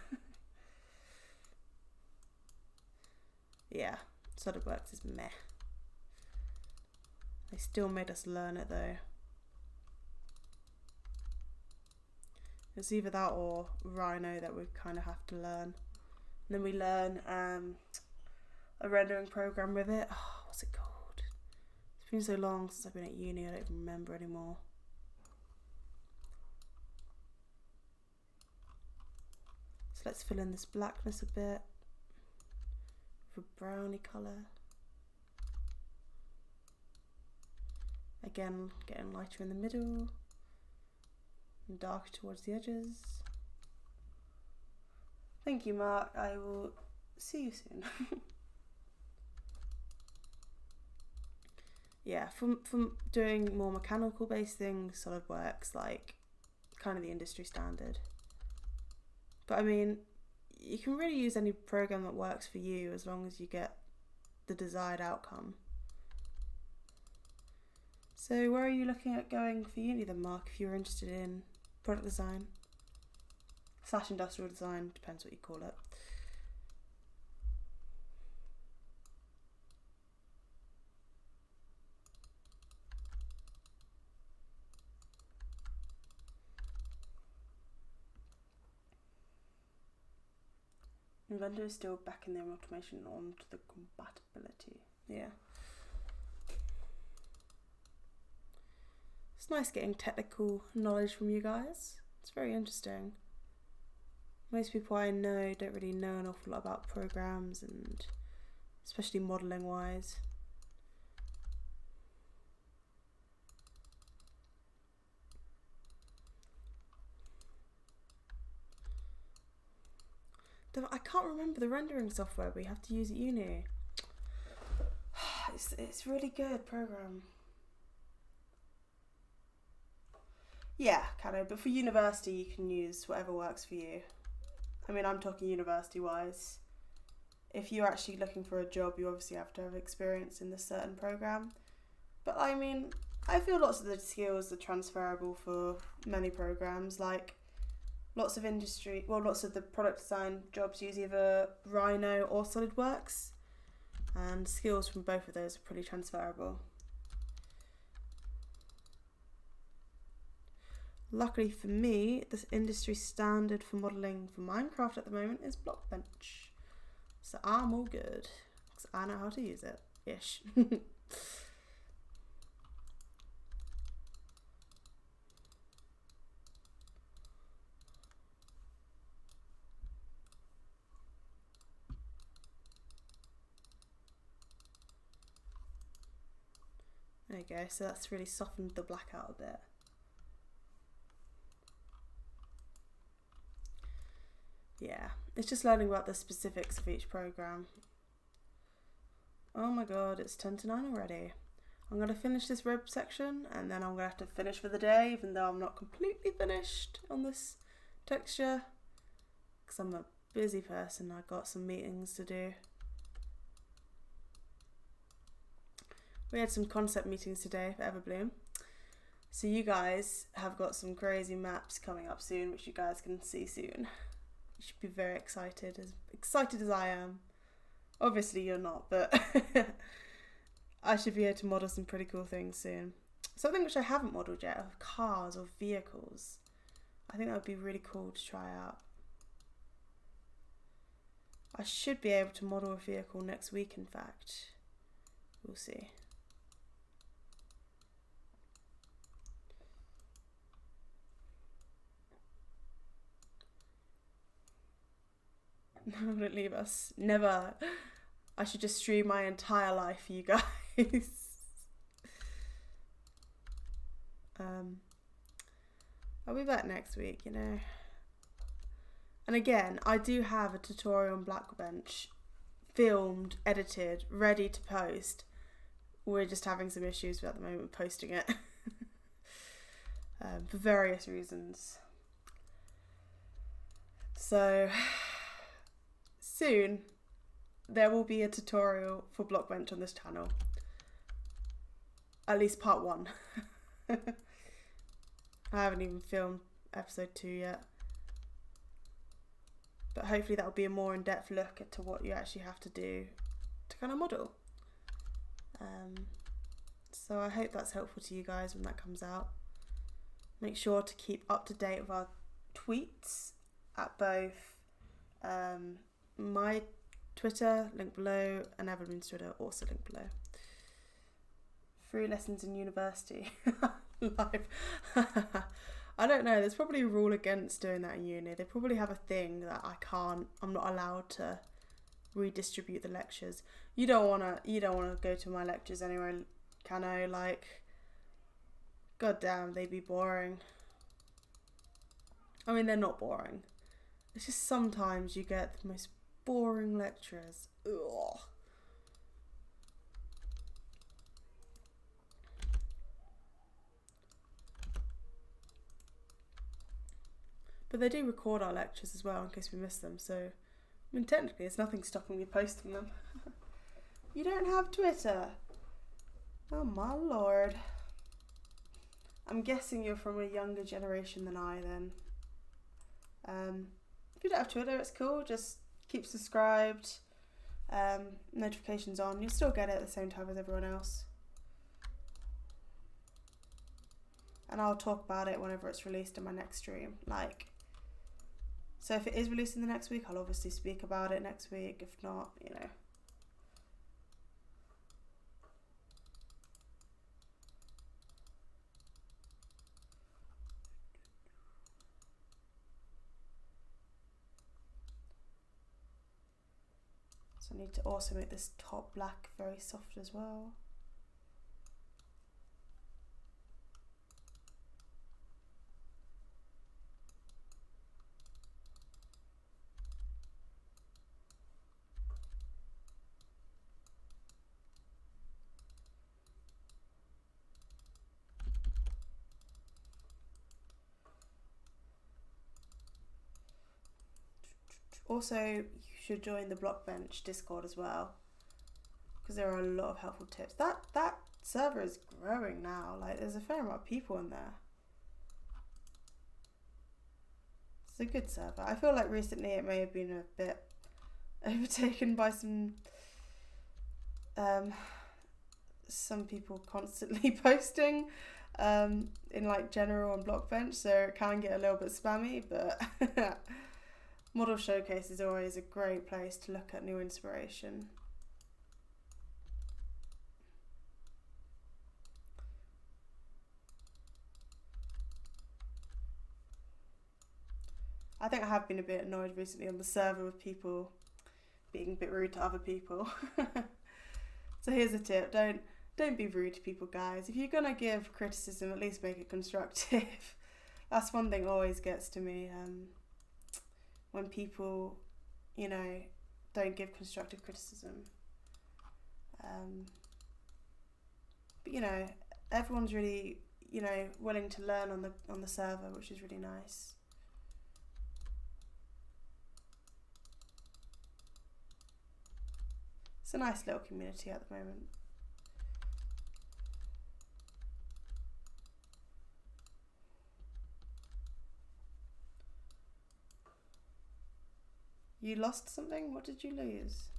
Yeah, SolidWorks is meh. They still made us learn it though. It's either that or Rhino that we kind of have to learn. And then we learn a rendering program with it. Oh, what's it called? It's been so long since I've been at uni, I don't even remember anymore. So let's fill in this blackness a bit with a browny colour. Again, getting lighter in the middle and darker towards the edges. Thank you, Mark. I will see you soon. Yeah, from doing more mechanical based things, SolidWorks, like kind of the industry standard. But I mean, you can really use any program that works for you as long as you get the desired outcome. So where are you looking at going for uni then, Mark, if you're interested in product design / industrial design, depends what you call it. Inventor is still backing their automation onto the compatibility. Yeah. It's nice getting technical knowledge from you guys. It's very interesting. Most people I know don't really know an awful lot about programs, and especially modelling wise. I can't remember the rendering software we have to use at uni. It's really good program. Yeah, kind of. But for university, you can use whatever works for you. I mean, I'm talking university-wise. If you're actually looking for a job, you obviously have to have experience in this certain program. But I mean, I feel lots of the skills are transferable for many programs. Like, lots of the product design jobs use either Rhino or SolidWorks. And skills from both of those are pretty transferable. Luckily for me, the industry standard for modelling for Minecraft at the moment is Blockbench. So I'm all good, because I know how to use it, ish. There you go, so that's really softened the black out a bit. Yeah, it's just learning about the specifics of each program. Oh my god, it's 10 to 9 already. I'm going to finish this rib section and then I'm going to have to finish for the day, even though I'm not completely finished on this texture. Because I'm a busy person, I've got some meetings to do. We had some concept meetings today for Everbloom. So you guys have got some crazy maps coming up soon, which you guys can see soon. You should be very excited as I am. Obviously you're not, but I should be able to model some pretty cool things soon. Something which I haven't modelled yet are cars or vehicles. I think that would be really cool to try out. I should be able to model a vehicle next week, in fact. We'll see. No, don't leave us. Never. I should just stream my entire life for you guys. I'll be back next week, you know. And again, I do have a tutorial on Blockbench filmed, edited, ready to post. We're just having some issues at the moment with posting it. For various reasons. So soon there will be a tutorial for Blockbench on this channel. At least part 1. I haven't even filmed episode 2 yet. But hopefully that will be a more in-depth look into what you actually have to do to kind of model. So I hope that's helpful to you guys when that comes out. Make sure to keep up to date with our tweets at both my Twitter, link below, and Everbloom's Twitter, also link below. Free lessons in university. Live. I don't know, there's probably a rule against doing that in uni. They probably have a thing that I'm not allowed to redistribute the lectures. You don't wanna go to my lectures anyway, can I? Like, god damn, they'd be boring. I mean, they're not boring. It's just sometimes you get the most boring lecturers. Ugh. But they do record our lectures as well in case we miss them, so I mean technically there's nothing stopping me posting them. You don't have Twitter? Oh my lord. I'm guessing you're from a younger generation than I then. If you don't have Twitter, it's cool, just keep subscribed, notifications on, you'll still get it at the same time as everyone else. And I'll talk about it whenever it's released in my next stream. So if it is released in the next week, I'll obviously speak about it next week. If not, you know. So I need to also make this top black very soft as well. Also, you should join the Blockbench Discord as well, because there are a lot of helpful tips. That server is growing now. Like, there's a fair amount of people in there. It's a good server. I feel like recently it may have been a bit overtaken by some people constantly posting in like general and Blockbench, so it can get a little bit spammy, but Model Showcase is always a great place to look at new inspiration. I think I have been a bit annoyed recently on the server with people being a bit rude to other people. So here's a tip, don't be rude to people, guys. If you're gonna give criticism, at least make it constructive. That's one thing always gets to me. When people, you know, don't give constructive criticism. But you know, everyone's really, you know, willing to learn on the server, which is really nice. It's a nice little community at the moment. You lost something? What did you lose?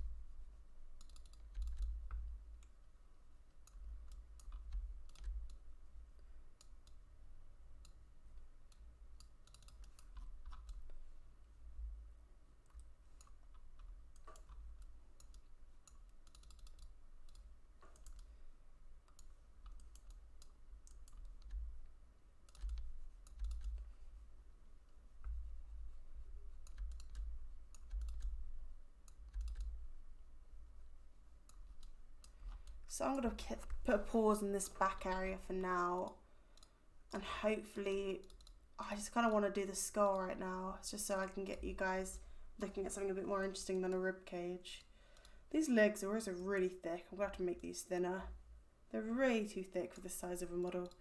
So I'm going to put a pause in this back area for now, and hopefully I just kind of want to do the skull right now. It's just so I can get you guys looking at something a bit more interesting than a rib cage. These legs are also really thick. I'm going to have to make these thinner. They're way too thick for the size of a model.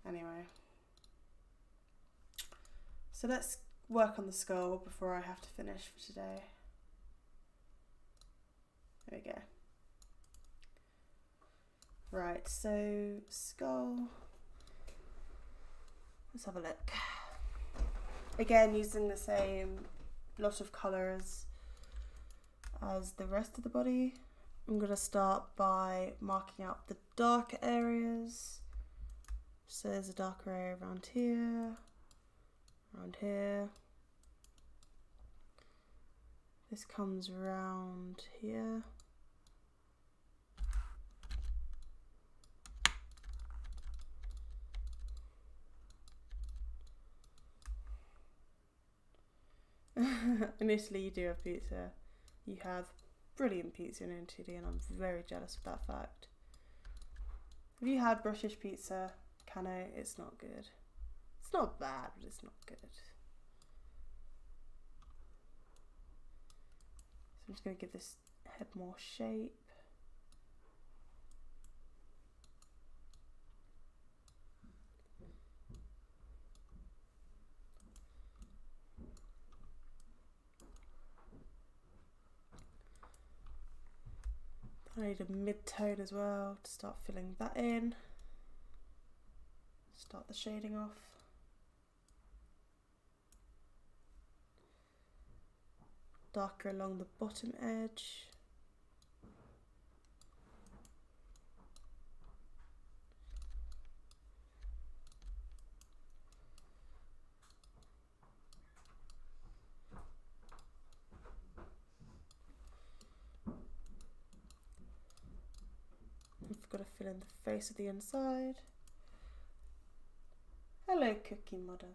Anyway. So let's work on the skull before I have to finish for today. There we go. Right, so skull. Let's have a look. Again, using the same lot of colours as the rest of the body. I'm going to start by marking out the dark areas. So there's a darker area around here, around here. This comes around here. Initially, you do have pizza. You have brilliant pizza in NTD, and I'm very jealous of that fact. Have you had British pizza, Cano? It's not good. It's not bad, but it's not good. I'm just going to give this head more shape. I need a mid-tone as well to start filling that in. Start the shading off. Darker along the bottom edge. I've got to fill in the face of the inside. Hello, Cookie Mother.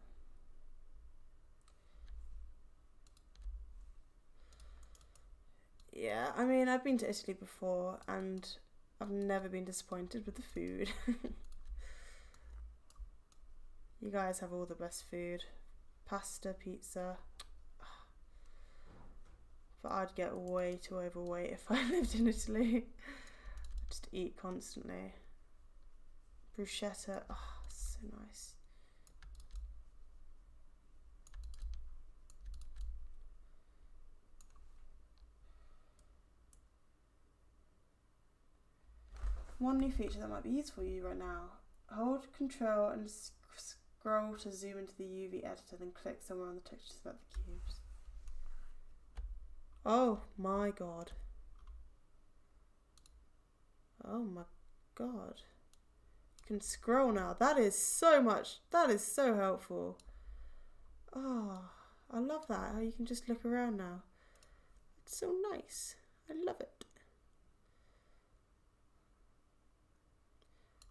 Yeah, I mean, I've been to Italy before and I've never been disappointed with the food. You guys have all the best food. Pasta, pizza. But I'd get way too overweight if I lived in Italy. I'd just eat constantly. Bruschetta, oh, so nice. One new feature that might be useful for you right now. Hold Control and scroll to zoom into the UV editor, then click somewhere on the texture to select the cubes. Oh my god. Oh my god. You can scroll now. That is so much. That is so helpful. Oh, I love that. How you can just look around now. It's so nice. I love it.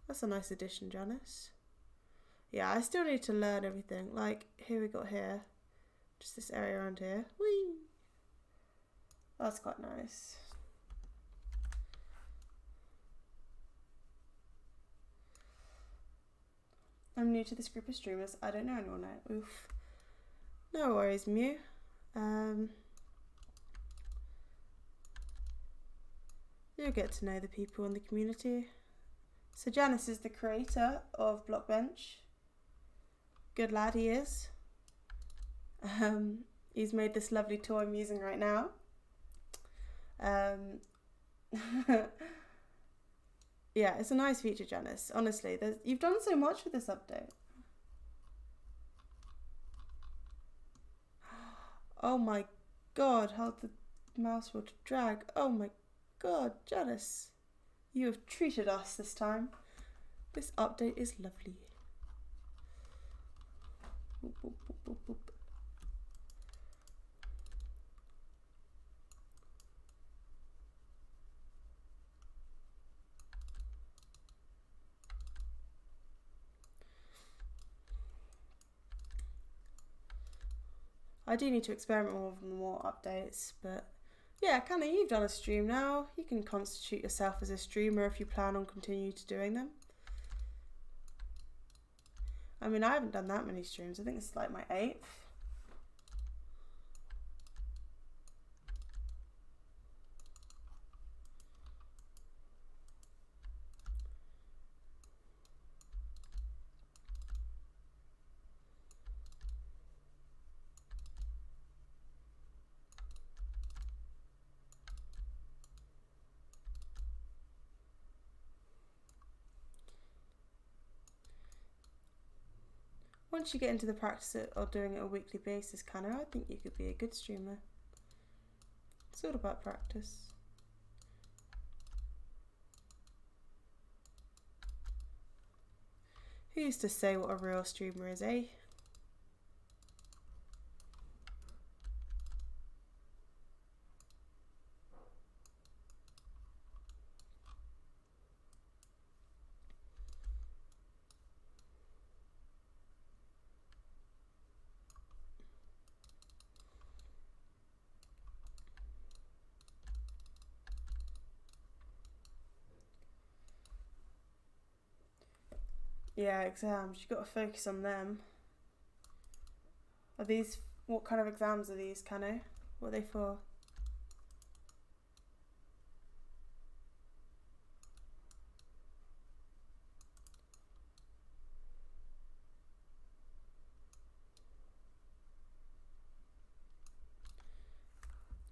That's a nice addition, Janice. Yeah, I still need to learn everything. Like, here we got here. Just this area around here. Whee! That's quite nice. I'm new to this group of streamers. I don't know anyone now. Oof. No worries, Mew. You'll get to know the people in the community. So Janice is the creator of Blockbench. Good lad he is. He's made this lovely toy I'm using right now. Yeah, it's a nice feature, Janice. Honestly, you've done so much with this update. Oh my god, how the mouse will drag. Oh my god, Janice. You have treated us this time. This update is lovely. Boop, boop, boop, boop, boop. I do need to experiment more with more updates, but yeah, Canna, you've done a stream now. You can constitute yourself as a streamer if you plan on continuing to doing them. I mean, I haven't done that many streams. I think it's like my 8th. Once you get into the practice of doing it on a weekly basis, Canna, I think you could be a good streamer. It's all about practice. Who used to say what a real streamer is, eh? Yeah, exams. You've got to focus on them. Are these... What kind of exams are these, Cano? What are they for?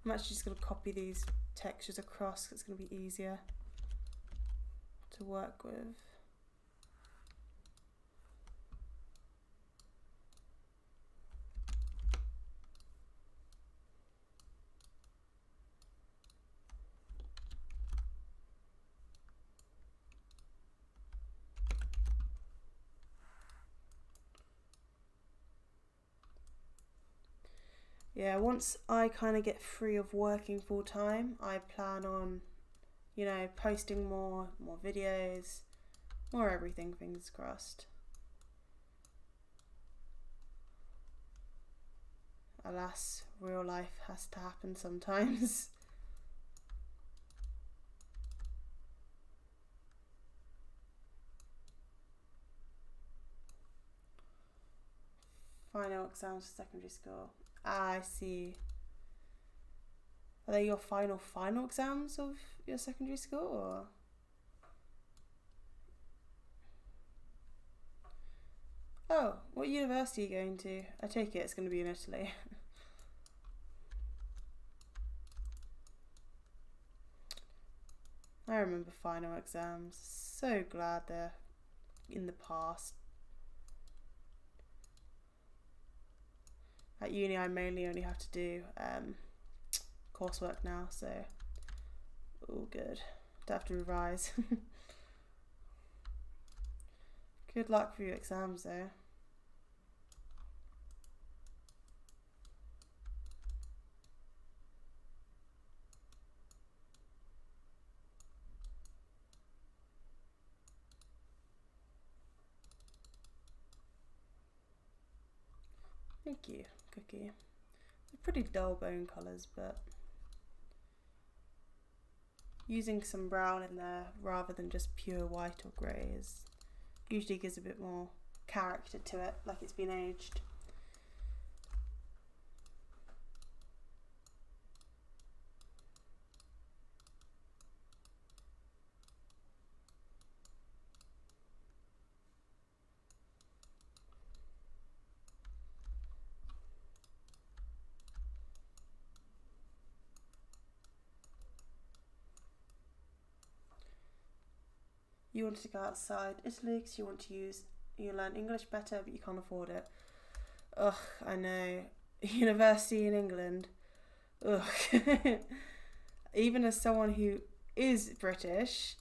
I'm actually just going to copy these textures across because it's going to be easier to work with. Yeah, once I kind of get free of working full time, I plan on, you know, posting more videos, more everything, fingers crossed. Alas, real life has to happen sometimes. Final exams for secondary school. Ah, I see. Are they your final exams of your secondary school, or? Oh, what university are you going to? I take it it's going to be in Italy. I remember final exams. So glad they're in the past. At uni, I mainly only have to do coursework now, so all good. Don't have to revise. Good luck for your exams, though. Thank you, Cookie. They're pretty dull bone colours, but using some brown in there rather than just pure white or grey usually gives a bit more character to it, like it's been aged. You wanted to go outside Italy because you learn English better, but you can't afford it. Ugh, I know. University in England. Ugh. Even as someone who is British,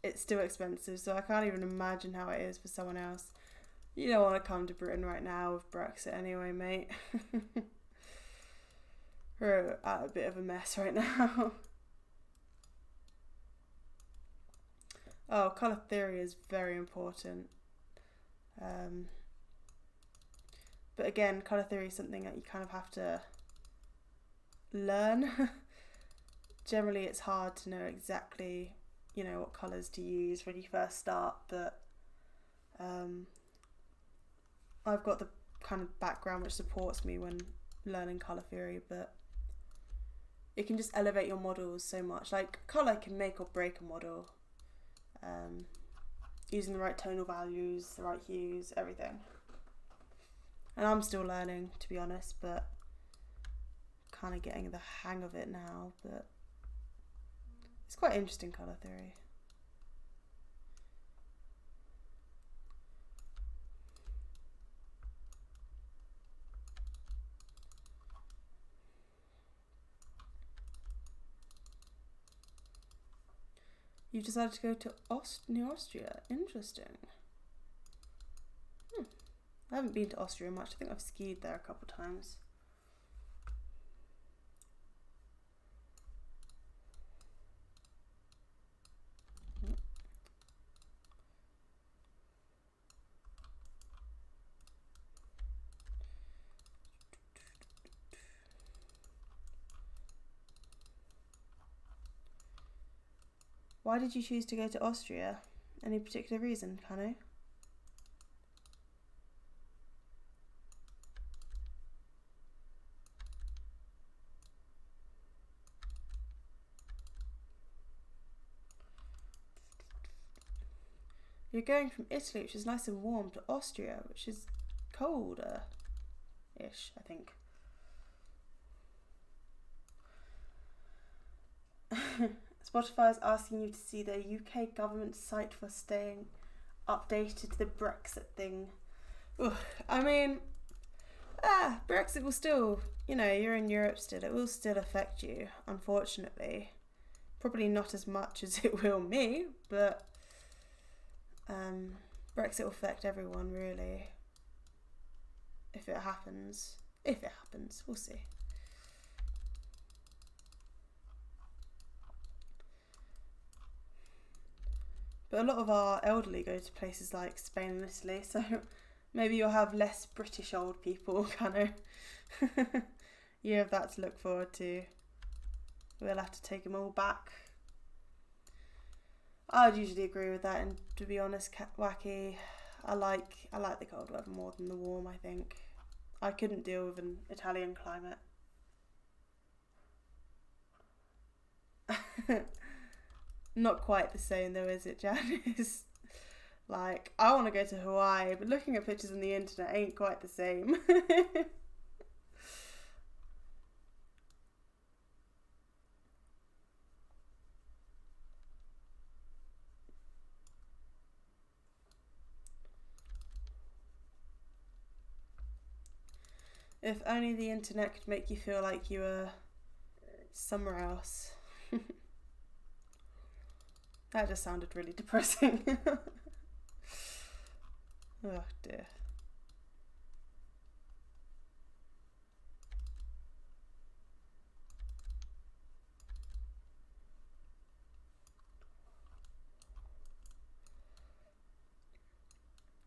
it's still expensive, so I can't even imagine how it is for someone else. You don't want to come to Britain right now with Brexit anyway, mate. We're at a bit of a mess right now. Oh, colour theory is very important. But again, colour theory is something that you kind of have to learn. Generally, it's hard to know exactly, you know, what colours to use when you first start, but I've got the kind of background which supports me when learning colour theory, but it can just elevate your models so much. Like, colour can make or break a model. Using the right tonal values, the right hues, everything. And I'm still learning, to be honest, but kind of getting the hang of it now. But it's quite interesting, colour theory. You decided to go to New Austria. Interesting. I haven't been to Austria much. I think I've skied there a couple of times. Why did you choose to go to Austria? Any particular reason, Kano? You're going from Italy, which is nice and warm, to Austria, which is colder-ish, I think. Spotify is asking you to see the UK government site for staying updated to the Brexit thing. Ugh, I mean, Brexit will still, you're in Europe still. It will still affect you, unfortunately. Probably not as much as it will me, but Brexit will affect everyone, really. If it happens, we'll see. But a lot of our elderly go to places like Spain and Italy, so maybe you'll have less British old people, kind of. You have that to look forward to. We'll have to take them all back. I'd usually agree with that, and to be honest, Wacky, I like the cold weather more than the warm, I think. I couldn't deal with an Italian climate. Not quite the same though, is it, Janice? Like, I want to go to Hawaii, but looking at pictures on the internet ain't quite the same. If only the internet could make you feel like you were somewhere else. That just sounded really depressing. Oh dear.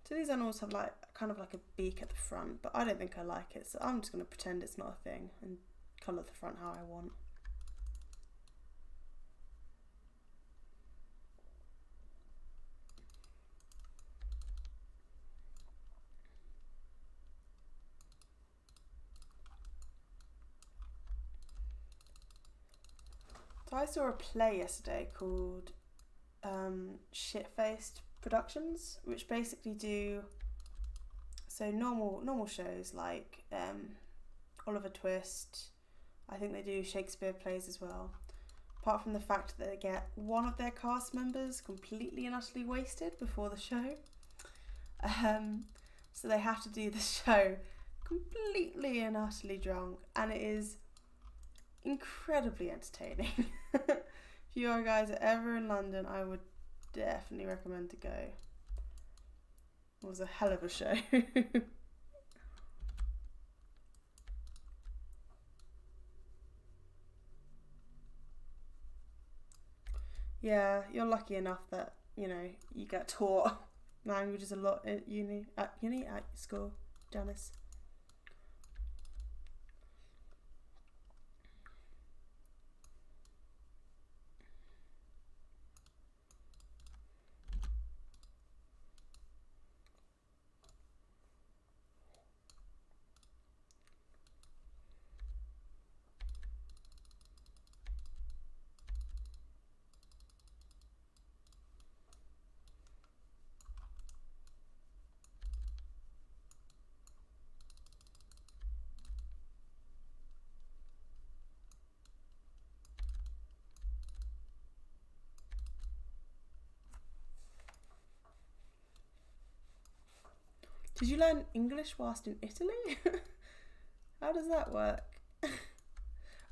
So these animals have kind of like a beak at the front, but I don't think I like it, so I'm just going to pretend it's not a thing and colour the front how I want. So I saw a play yesterday called Shit-Faced Productions, which basically do normal shows like Oliver Twist. I think they do Shakespeare plays as well. Apart from the fact that they get one of their cast members completely and utterly wasted before the show. So they have to do the show completely and utterly drunk, and it is incredibly entertaining. If you guys are ever in London, I would definitely recommend to go. It was a hell of a show. Yeah, you're lucky enough that, you get taught languages a lot at at school, Janice. Did you learn English whilst in Italy? How does that work?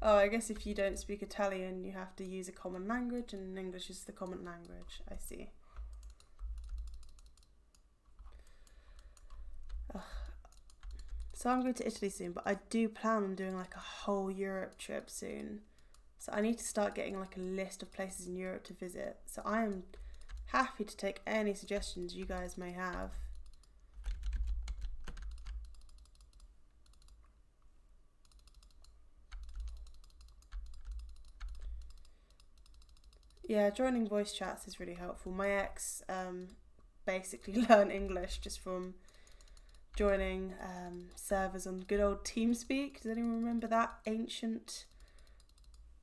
Oh, I guess if you don't speak Italian, you have to use a common language, and English is the common language. I see. Ugh. So I'm going to Italy soon, but I do plan on doing like a whole Europe trip soon. So I need to start getting like a list of places in Europe to visit. So I am happy to take any suggestions you guys may have. Yeah, joining voice chats is really helpful. My ex basically learned English just from joining servers on good old TeamSpeak. Does anyone remember that ancient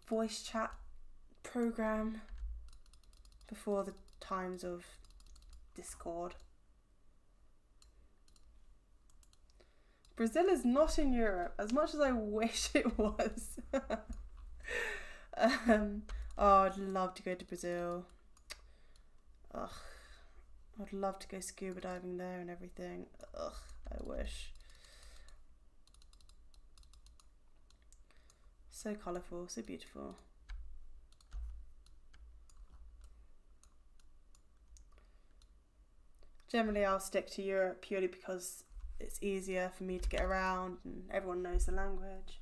voice chat program before the times of Discord? Brazil is not in Europe, as much as I wish it was. Oh, I'd love to go to Brazil. Ugh. I'd love to go scuba diving there and everything. Ugh, I wish. So colourful, so beautiful. Generally, I'll stick to Europe purely because it's easier for me to get around and everyone knows the language.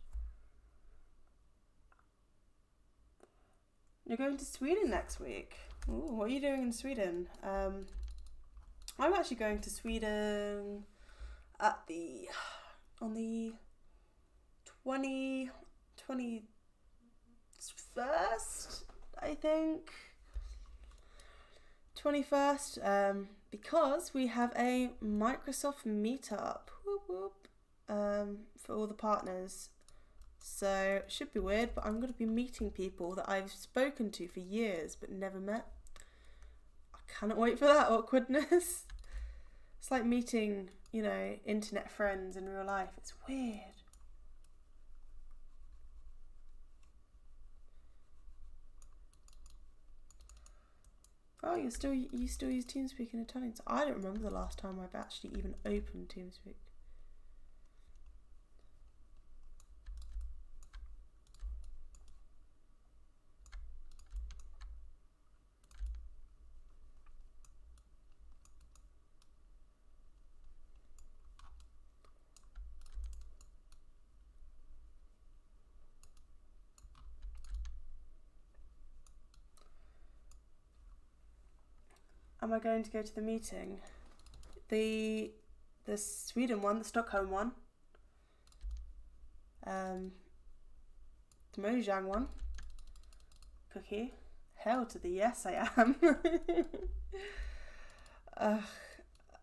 You're going to Sweden next week. Ooh, what are you doing in Sweden? I'm actually going to Sweden on the 21st, I think. 21st, because we have a Microsoft meetup, whoop, whoop, for all the partners. So it should be weird, but I'm going to be meeting people that I've spoken to for years but never met. I cannot wait for that awkwardness. It's like meeting, you know, internet friends in real life. It's weird. Oh, you still use TeamSpeak in Italian? So I don't remember the last time I've actually even opened TeamSpeak. Am I going to go to the meeting? The Sweden one, the Stockholm one. The Mojang one. Cookie. Hell to the yes, I am.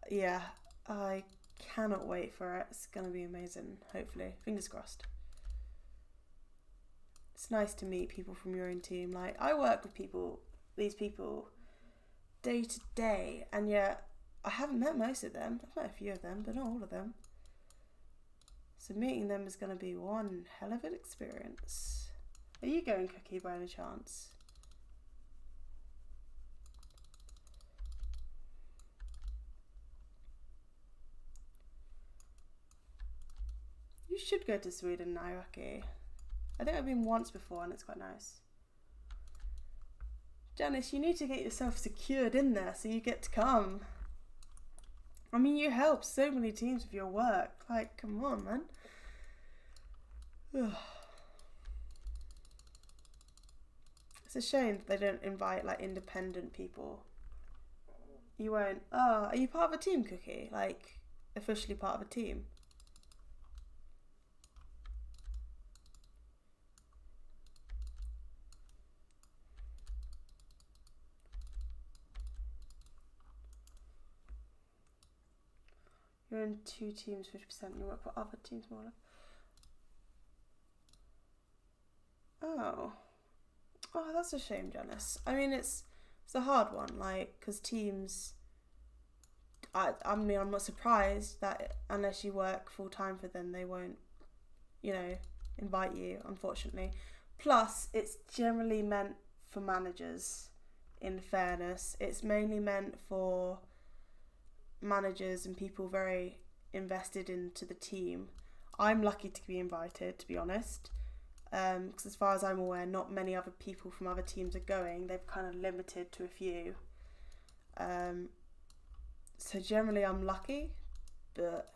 Yeah, I cannot wait for it. It's going to be amazing, hopefully. Fingers crossed. It's nice to meet people from your own team. Like, I work with these people, day to day, and yet I haven't met most of them. I've met a few of them, but not all of them. So meeting them is going to be one hell of an experience. Are you going, Cookie, by any chance? You should go to Sweden, Nairaki. I think I've been once before and it's quite nice. Janice, you need to get yourself secured in there so you get to come. I mean, you help so many teams with your work. Like, come on, man. It's a shame that they don't invite, like, independent people. You won't... Oh, are you part of a team, Cookie? Like, officially part of a team? You're in 2 teams, 50%. You work for other teams more. Oh, that's a shame, Janice. I mean, it's a hard one, like, because teams. I mean, I'm not surprised that unless you work full time for them, they won't, you know, invite you. Unfortunately, plus it's generally meant for managers. In fairness, it's mainly meant for managers and people very invested into the team. I'm lucky to be invited, to be honest, because as far as I'm aware, not many other people from other teams are going. They've kind of limited to a few. So generally I'm lucky, but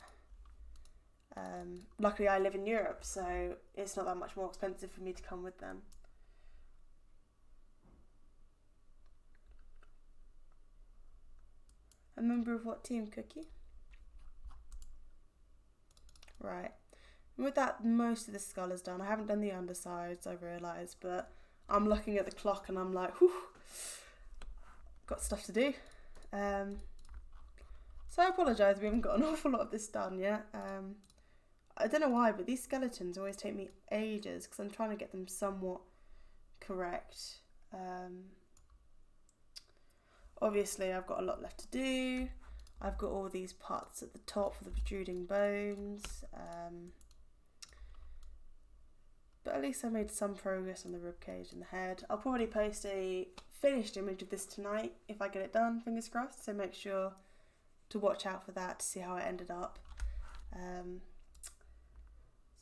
luckily I live in Europe, so it's not that much more expensive for me to come with them. A member of what team, Cookie? Right. And with that, most of the skull is done. I haven't done the undersides, I've realised, but I'm looking at the clock and I'm like, whew, got stuff to do. So I apologise, we haven't got an awful lot of this done yet. I don't know why, but these skeletons always take me ages because I'm trying to get them somewhat correct. Obviously, I've got a lot left to do. I've got all these parts at the top for the protruding bones. But at least I made some progress on the ribcage and the head. I'll probably post a finished image of this tonight if I get it done, fingers crossed. So make sure to watch out for that to see how it ended up.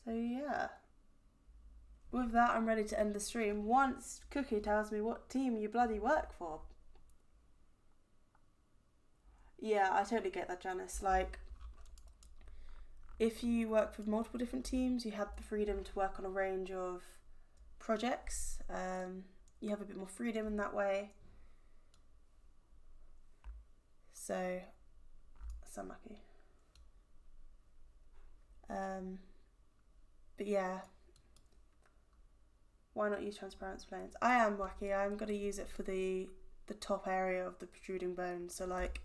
So yeah. With that, I'm ready to end the stream once Cookie tells me what team you bloody work for. Yeah, I totally get that, Janice. Like, if you work with multiple different teams, you have the freedom to work on a range of projects. You have a bit more freedom in that way. So, that's unlucky. But yeah, why not use transparent planes? I am wacky. I'm going to use it for the top area of the protruding bone. So like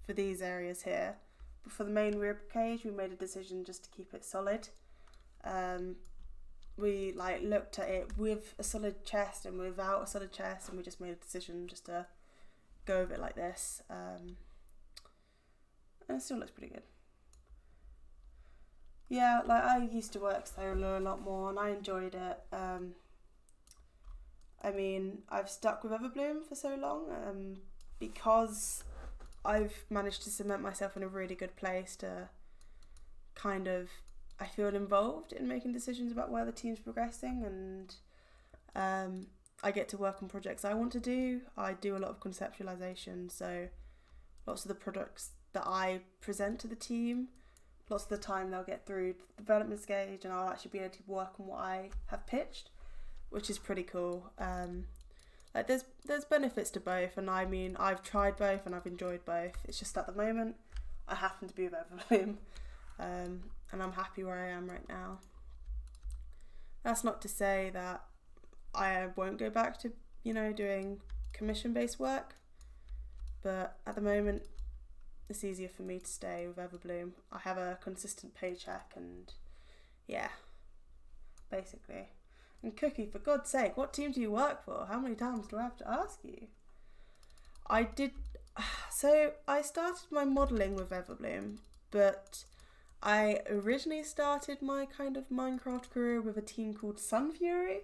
for these areas here. But for the main rib cage, we made a decision just to keep it solid. We like looked at it with a solid chest and without a solid chest, and we just made a decision just to go with it like this. And it still looks pretty good. Yeah, like I used to work solo a lot more and I enjoyed it. I mean, I've stuck with Everbloom for so long because I've managed to cement myself in a really good place to kind of, I feel involved in making decisions about where the team's progressing, and I get to work on projects I want to do. I do a lot of conceptualization, so lots of the products that I present to the team, lots of the time they'll get through the development stage and I'll actually be able to work on what I have pitched, which is pretty cool. Like there's benefits to both, and I mean I've tried both and I've enjoyed both. It's just at the moment I happen to be with Everbloom, and I'm happy where I am right now. That's not to say that I won't go back to, you know, doing commission-based work, but at the moment it's easier for me to stay with Everbloom. I have a consistent paycheck and yeah, basically. And Cookie, for God's sake, what team do you work for? How many times do I have to ask you? So I started my modelling with Everbloom, but I originally started my kind of Minecraft career with a team called Sun Fury,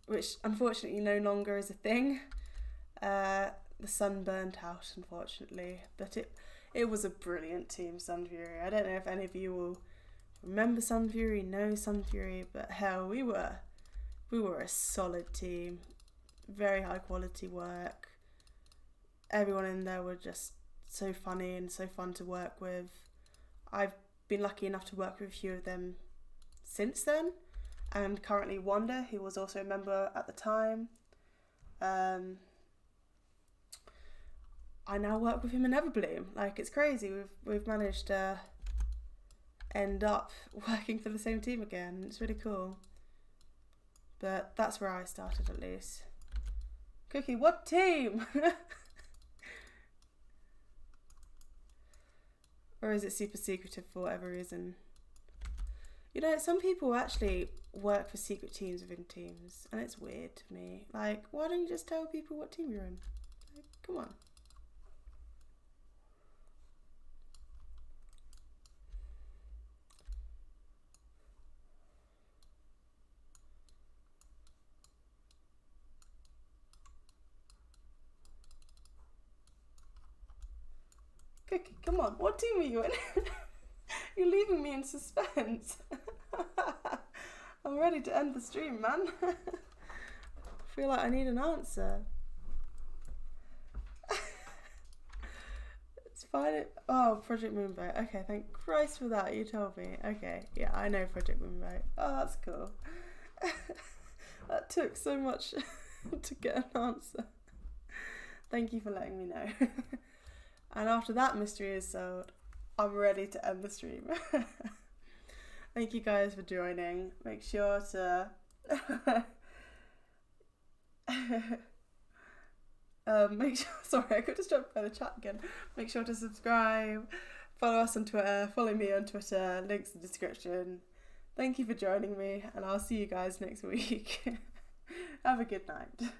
which unfortunately no longer is a thing. The sun burnt out, unfortunately, but it was a brilliant team, Sun Fury. I don't know if any of you will remember Sun Fury, know Sun Fury, but hell, we were a solid team, very high quality work. Everyone in there were just so funny and so fun to work with. I've been lucky enough to work with a few of them since then, and currently Wanda, who was also a member at the time. I now work with him in Everbloom. Like, it's crazy. We've managed to end up working for the same team again. It's really cool. But that's where I started, at least. Cookie, what team? Or is it super secretive for whatever reason? You know, some people actually work for secret teams within teams, and it's weird to me. Like, why don't you just tell people what team you're in? Like, come on. Cookie, come on, what team are you in? You're leaving me in suspense. I'm ready to end the stream, man. I feel like I need an answer. It's fine. Oh, Project Moonboat. Okay, thank Christ for that. You told me. Okay, yeah, I know Project Moonboat. Oh, that's cool. That took so much to get an answer. Thank you for letting me know. And after that mystery is solved, I'm ready to end the stream. Thank you guys for joining. Make sure to sorry, I got distracted by the chat again. Make sure to subscribe, follow us on Twitter, follow me on Twitter, links in the description. Thank you for joining me, and I'll see you guys next week. Have a good night.